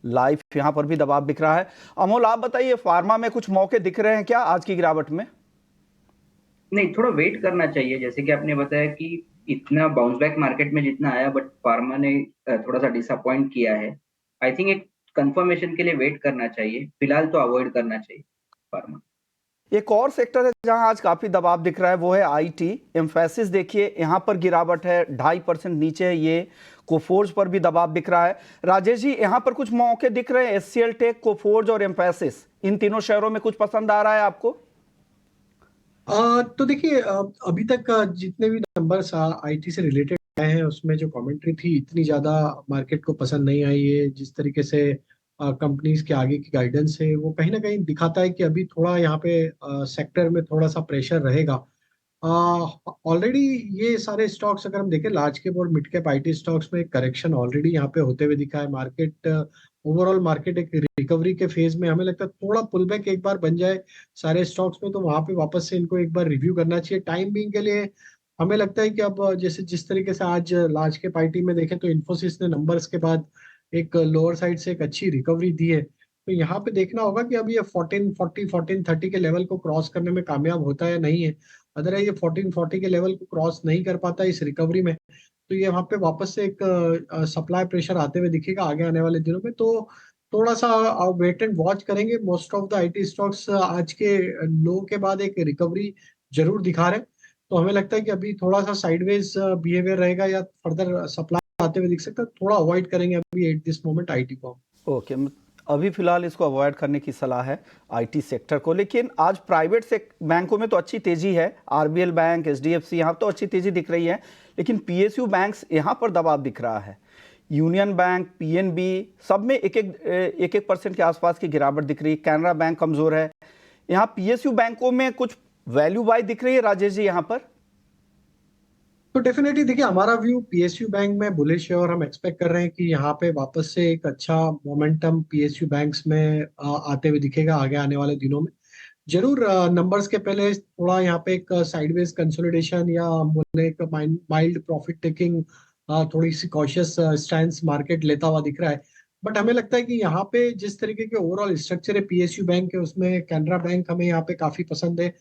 लाइफ यहाँ पर भी दबाव दिख रहा है। अमोल आप बताइए, फार्मा में कुछ मौके दिख रहे हैं क्या आज की गिरावट में? नहीं, थोड़ा वेट करना चाहिए। जैसे कि आपने बताया कि इतना बाउंस बैक मार्केट में जितना आया, बट फार्मा ने थोड़ा सा डिसअपॉइंट किया है। आई थिंक एक कंफर्मेशन के लिए वेट करना चाहिए, फिलहाल तो अवॉइड करना चाहिए फार्मा। एक और सेक्टर है जहां आज काफी दबाव दिख रहा है, वो है आईटी। एम्फेसिस देखिए यहां पर गिरावट है, 2.5% नीचे है ये। कोफोर्ज पर भी दबाव दिख रहा है। राजेश जी यहां पर कुछ मौके दिख रहे हैं, एचसीएल टेक, कोफोर्ज और एम्फेसिस, इन तीनों शेयरों में कुछ पसंद आ रहा है आपको? तो देखिए, अभी तक जितने भी नंबर्स आईटी से रिलेटेड आए हैं उसमें जो कमेंट्री थी इतनी ज्यादा मार्केट को पसंद नहीं आई है। जिस तरीके से कंपनीज के आगे की गाइडेंस है वो कहीं ना कहीं दिखाता है कि अभी थोड़ा यहाँ पे सेक्टर में थोड़ा सा प्रेशर रहेगा। ऑलरेडी ये सारे स्टॉक्स अगर हम देखें लार्ज कैप और मिड कैप आईटी स्टॉक्स में करेक्शन ऑलरेडी यहाँ पे होते हुए दिखा है। मार्केट ओवरऑल मार्केट एक रिकवरी के फेज में, हमें लगता है थोड़ा पुल बैक एक बार बन जाए सारे स्टॉक्स में तो वहां पे वापस से इनको एक बार रिव्यू करना चाहिए। टाइम बिंग के लिए हमें लगता है कि अब जैसे जिस तरीके से आज लार्ज कैप आईटी में देखें तो इन्फोसिस ने नंबर्स के बाद एक लोअर साइड से एक अच्छी रिकवरी दी है। तो यहाँ पे देखना होगा कि अब ये 1440 1430 के लेवल को क्रॉस करने में कामयाब होता है या नहीं है। अगर ये 1440 के लेवल को क्रॉस नहीं कर पाता इस रिकवरी में तो ये वहां पे वापस से एक सप्लाई प्रेशर आते हुए दिखेगा आगे आने वाले दिनों में। तो थोड़ा सा वेट एंड वॉच करेंगे। Most of the IT stocks आज के लो के बाद एक रिकवरी जरूर दिखा रहे हैं। तो हमें लगता है कि अभी थोड़ा सा साइडवेज बिहेवियर रहेगा या फर्दर सप्लाई आते हुए दिख सकता है। थोड़ा अवॉइड करेंगे अभी एट दिस मोमेंट आईटी को। ओके, अभी फिलहाल इसको अवॉइड करने की सलाह है आईटी सेक्टर को। लेकिन आज प्राइवेट से बैंकों में तो अच्छी तेजी है, आरबीएल बैंक, एचडीएफसी, यहाँ तो अच्छी तेजी दिख रही है। लेकिन पीएसयू बैंक्स यहाँ पर दबाव दिख रहा है। यूनियन बैंक, पीएनबी सब में एक एक % के आसपास की गिरावट दिख रही है। कैनरा बैंक कमजोर है। यहाँ पीएसयू बैंकों में कुछ वैल्यू बाय दिख रही है राजेश जी यहाँ पर? तो डेफिनेटली देखिए, हमारा व्यू पीएसयू बैंक में बुलिश है और हम एक्सपेक्ट कर रहे हैं कि यहाँ पे वापस से एक अच्छा मोमेंटम पीएसयू बैंक्स में आते हुए दिखेगा आगे आने वाले दिनों में। जरूर नंबर्स के पहले थोड़ा यहाँ पे एक साइडवेज कंसोलिडेशन या बोले एक माइल्ड प्रॉफिट टेकिंग, थोड़ी सी कॉशियस स्टैंस मार्केट लेता हुआ दिख रहा है। बट हमें लगता है कि यहाँ पे जिस तरीके के ओवरऑल स्ट्रक्चर है पीएसयू बैंक के उसमें कैनरा बैंक हमें यहाँ पे काफी पसंद है।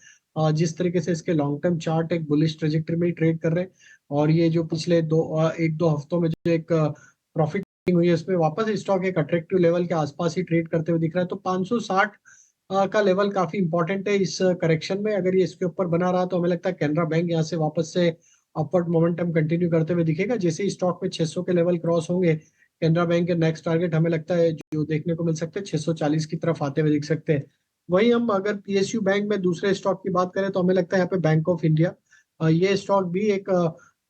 जिस तरीके से इसके लॉन्ग टर्म चार्ट एक बुलिश ट्रेजेक्टरी में ट्रेड कर रहे हैं और ये जो पिछले एक दो हफ्तों में जो एक प्रॉफिट हुई है उसमें वापस स्टॉक एक अट्रैक्टिव लेवल के आसपास ही ट्रेड करते हुए दिख रहा है। तो 560 का लेवल काफी इंपॉर्टेंट है इस करेक्शन में। अगर ये इसके ऊपर बना रहा तो हमें लगता है कैनरा बैंक यहाँ से वापस से अपवर्ड मोमेंटम कंटिन्यू करते हुए दिखेगा। जैसे ही स्टॉक में 600 के लेवल क्रॉस होंगे कैनरा बैंक के नेक्स्ट टारगेट हमें लगता है जो देखने को मिल सकते हैं 640 की तरफ आते हुए दिख सकते हैं। वही हम अगर पीएसयू बैंक में दूसरे स्टॉक की बात करें तो हमें लगता है यहाँ पे बैंक ऑफ इंडिया ये स्टॉक भी एक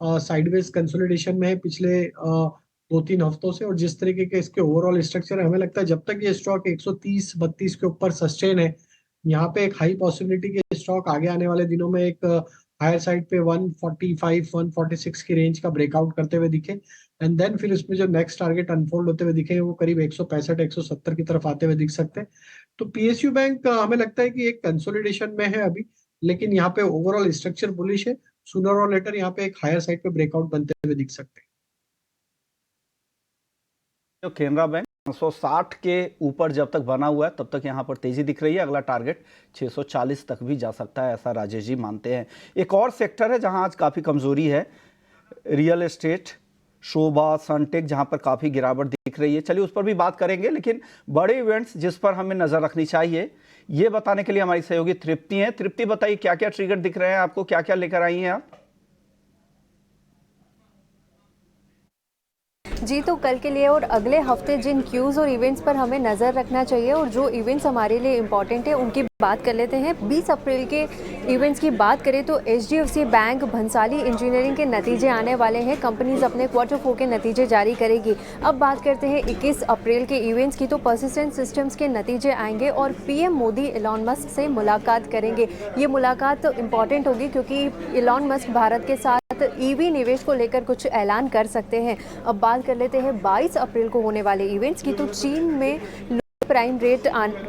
साइडवेज कंसोलिडेशन में है पिछले 2-3 हफ्तों से। और जिस तरीके के इसके ओवरऑल स्ट्रक्चर है हमें लगता है जब तक ये स्टॉक 130-32 के ऊपर सस्टेन है यहाँ पे एक हाई पॉसिबिलिटी के स्टॉक आगे आने वाले दिनों में एक हायर साइड पे 145-146 की रेंज का ब्रेकआउट करते हुए दिखे एंड देन फिर इसमें जो नेक्स्ट टारगेट अनफोल्ड होते हुए दिखे वो करीब 165-170 की तरफ आते हुए दिख सकते हैं। तो पीएसयू बैंक हमें लगता है कि एक कंसोलिडेशन में है अभी, लेकिन यहाँ पे ओवरऑल स्ट्रक्चर बुलिश है। सूनर और लेटर यहाँ पे एक हायर साइड पे ब्रेकआउट बनते हुए दिख सकते हैं। जो कैनरा बैंक 160 के ऊपर जब तक बना हुआ है तब तक यहाँ पर तेजी दिख रही है। अगला टारगेट 640 तक भी जा सकता है, ऐसा राजेश जी मानते हैं। एक और सेक्टर है जहाँ आज काफ़ी कमजोरी है, रियल एस्टेट, शोभा, सनटेक, जहाँ पर काफ़ी गिरावट दिख रही है। चलिए उस पर भी बात करेंगे, लेकिन बड़े इवेंट्स जिस पर हमें नज़र रखनी चाहिए ये बताने के लिए हमारी सहयोगी तृप्ति हैं। तृप्ति, बताइए क्या क्या ट्रिगर दिख रहे हैं आपको, क्या क्या लेकर आई हैं आप? जी, तो कल के लिए और अगले हफ्ते जिन क्यूज़ और इवेंट्स पर हमें नज़र रखना चाहिए और जो इवेंट्स हमारे लिए इम्पॉर्टेंट है उनकी बात कर लेते हैं। 20 अप्रैल के इवेंट्स की बात करें तो एचडीएफसी बैंक, भंसाली इंजीनियरिंग के नतीजे आने वाले हैं। कंपनीज अपने Q4 के नतीजे जारी करेगी। अब बात करते हैं 21 अप्रैल के इवेंट्स की, तो पर्सिस्टेंट सिस्टम्स के नतीजे आएंगे और पीएम मोदी एलॉन मस्क से मुलाकात करेंगे। ये मुलाकात इम्पॉर्टेंट होगी क्योंकि एलॉन मस्क भारत के साथ ईवी निवेश को लेकर कुछ ऐलान कर सकते हैं। अब बात कर लेते हैं 22 अप्रैल को होने वाले इवेंट्स की, तो चीन में प्राइम रेट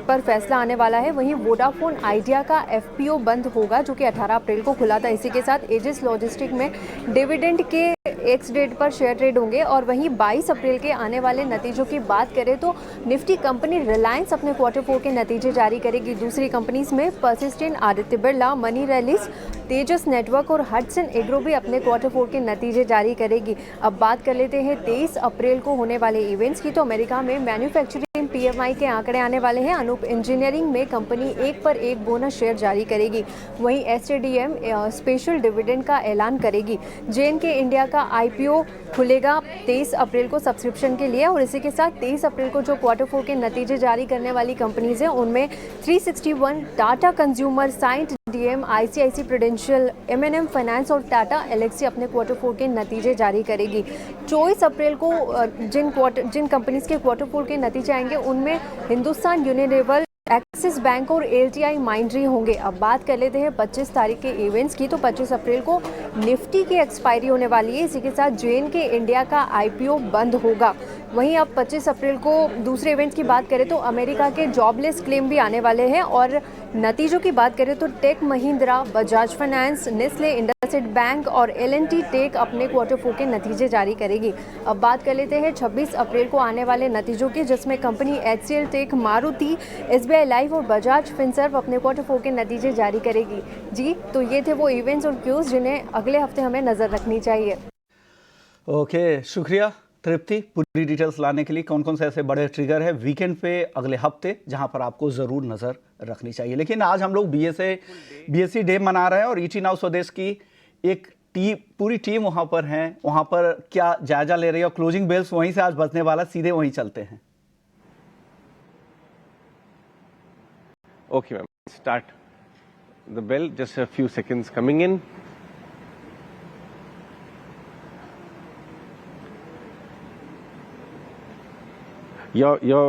पर फैसला आने वाला है। वहीं वोडाफोन आइडिया का एफपीओ बंद होगा जो कि 18 अप्रैल को खुला था। इसी के साथ एजिस लॉजिस्टिक में डिविडेंड के एक्स डेट पर शेयर ट्रेड होंगे। और वहीं 22 अप्रैल के आने वाले नतीजों की बात करें तो निफ्टी कंपनी रिलायंस अपने Q4 के नतीजे जारी करेगी। दूसरी कंपनीज में पर्सिस्टेंट, आदित्य बिरला, मनी रैलीज, तेजस नेटवर्क और हडसन एग्रो भी अपने क्वार्टर 4 के नतीजे जारी करेगी। अब बात कर लेते हैं 23 अप्रैल को होने वाले इवेंट्स की। तो अमेरिका में मैन्युफैक्चरिंग PMI के आंकड़े आने वाले हैं। अनूप इंजीनियरिंग में कंपनी 1 पर 1 बोनस शेयर जारी करेगी। वहीं SADM स्पेशल डिविडेंड का ऐलान करेगी। JNK इंडिया का IPO खुलेगा 23 अप्रैल को सब्सक्रिप्शन के लिए। और इसी के साथ 23 अप्रैल को जो क्वार्टर 4 के नतीजे जारी करने वाली कंपनीज हैं उनमें 361, Tata consumer, Cyient DM, ICICI Prudential, M&M finance और टाटा एलेक्सी अपने क्वार्टर 4 के नतीजे जारी करेगी। 24 अप्रैल को जिन कंपनीज के क्वार्टर 4 के नतीजे आएंगे उनमें हिंदुस्तान यूनिलीवर, एक्सिस बैंक और LTI माइंडरी होंगे। अब बात कर लेते हैं 25 तारीख के इवेंट्स की। तो 25 अप्रैल को निफ्टी की एक्सपायरी होने वाली है। इसी के साथ JNK इंडिया का IPO बंद होगा। वहीं अब 25 अप्रैल को दूसरे इवेंट्स की बात करें तो अमेरिका के जॉबलेस क्लेम भी आने वाले हैं। और नतीजों की बात करें तो Tech Mahindra, Bajaj Finance, Nestle, IndusInd Bank और L&T टेक अपने क्वार्टर 4 के नतीजे जारी करेगी। अब बात कर लेते हैं 26 अप्रैल को आने वाले नतीजों की, जिसमें company HCL Tech, Maruti, SBI Life और बजाज फिनसर्व अपने क्वार्टर 4 के नतीजे जारी करेगी। जी, तो ये थे वो इवेंट्स और क्यूज जिन्हें अगले हफ्ते हमें नज़र रखनी चाहिए। ओके, शुक्रिया तृप्ति पूरी डिटेल्स लाने के लिए। कौन कौन से ऐसे बड़े ट्रिगर है वीकेंड पे अगले हफ्ते जहां पर आपको ज़रूर नज़र रखनी चाहिए। लेकिन आज हम लोग BSE डे मना रहे हैं और ET नाउ स्वदेश की एक पूरी टीम वहां पर है। वहां पर क्या जायजा ले रही है और क्लोजिंग बेल्स वहीं से आज बजने वाला, सीधे वहीं चलते हैं। Okay, ma'am. Start the bell. Just a few seconds coming in. Your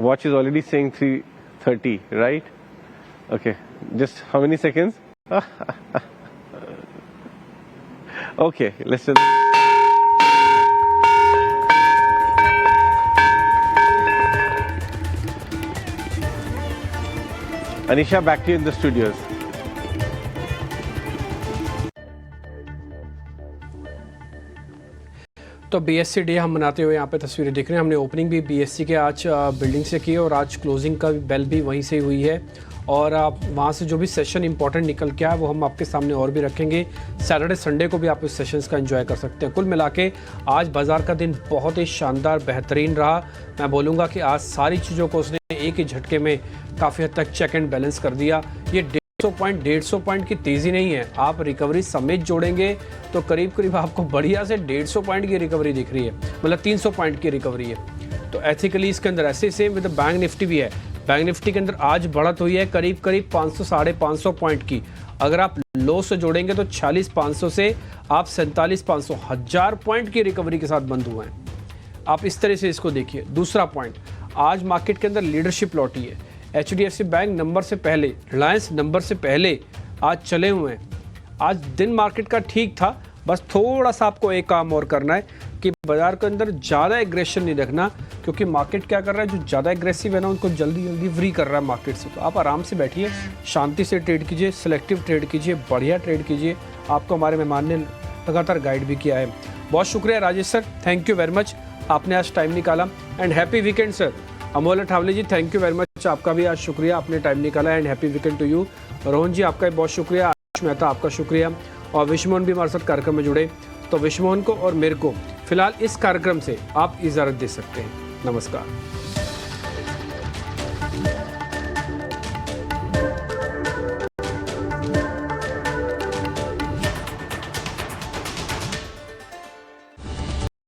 watch is already saying 3:30, right? Okay. Just how many seconds? Okay, listen. Anisha, back to you in the studios. तो BSE डे हम मनाते हुए यहाँ पे तस्वीरें दिख रहे हैं। हमने ओपनिंग भी BSE के आज बिल्डिंग से की और आज क्लोजिंग का बेल भी वहीं से हुई है। और वहाँ से जो भी सेशन इंपॉर्टेंट निकल के आया वो हम आपके सामने और भी रखेंगे। सैटरडे संडे को भी आप इस सेशंस का एंजॉय कर सकते हैं। कुल मिला के आज बाज़ार का दिन बहुत ही शानदार बेहतरीन रहा। मैं बोलूँगा कि आज सारी चीज़ों को उसने एक ही झटके में काफ़ी हद तक चेक एंड बैलेंस कर दिया। ये 150 पॉइंट की तेज़ी नहीं है, आप रिकवरी समेत जोड़ेंगे तो करीब करीब आपको बढ़िया से 150 पॉइंट की रिकवरी दिख रही है, मतलब 300 पॉइंट की रिकवरी है। तो एथिकली इसके अंदर ऐसे सेम विद बैंक निफ्टी भी है। बैंक निफ्टी के अंदर आज बढ़त हुई है करीब करीब 500 साढ़े 500 पॉइंट की। अगर आप लो से जोड़ेंगे तो 46,500 से आप 47,500 1000 पॉइंट की रिकवरी के साथ बंद हुए हैं। आप इस तरह से इसको देखिए। दूसरा पॉइंट, आज मार्केट के अंदर लीडरशिप लौटी है। HDFC बैंक नंबर से पहले, रिलायंस नंबर से पहले आज चले हुए हैं। आज दिन मार्केट का ठीक था, बस थोड़ा सा आपको एक काम और करना है कि बाजार के अंदर ज़्यादा एग्रेशन नहीं रखना, क्योंकि मार्केट क्या कर रहा है, जो ज़्यादा एग्रेसिव है ना उनको जल्दी जल्दी फ्री कर रहा है मार्केट से। तो आप आराम से बैठिए, शांति से ट्रेड कीजिए, सिलेक्टिव ट्रेड कीजिए, बढ़िया ट्रेड कीजिए। आपको हमारे मेहमान ने लगातार गाइड भी किया है। बहुत शुक्रिया Rajesh sir, thank you very much, आपने आज टाइम निकाला। And happy weekend sir. Amol Athawale ji, thank you very much, आपका भी आज शुक्रिया, आपने टाइम निकाला। And happy weekend to you. Rohan ji, आपका भी बहुत शुक्रिया। आयुष मेहता, आपका शुक्रिया। और विश्वमोहन भी हमारे साथ कार्यक्रम में जुड़े। तो विश्वमोहन को और मेरे को फिलहाल इस कार्यक्रम से आप इजाज़त दे सकते हैं। नमस्कार।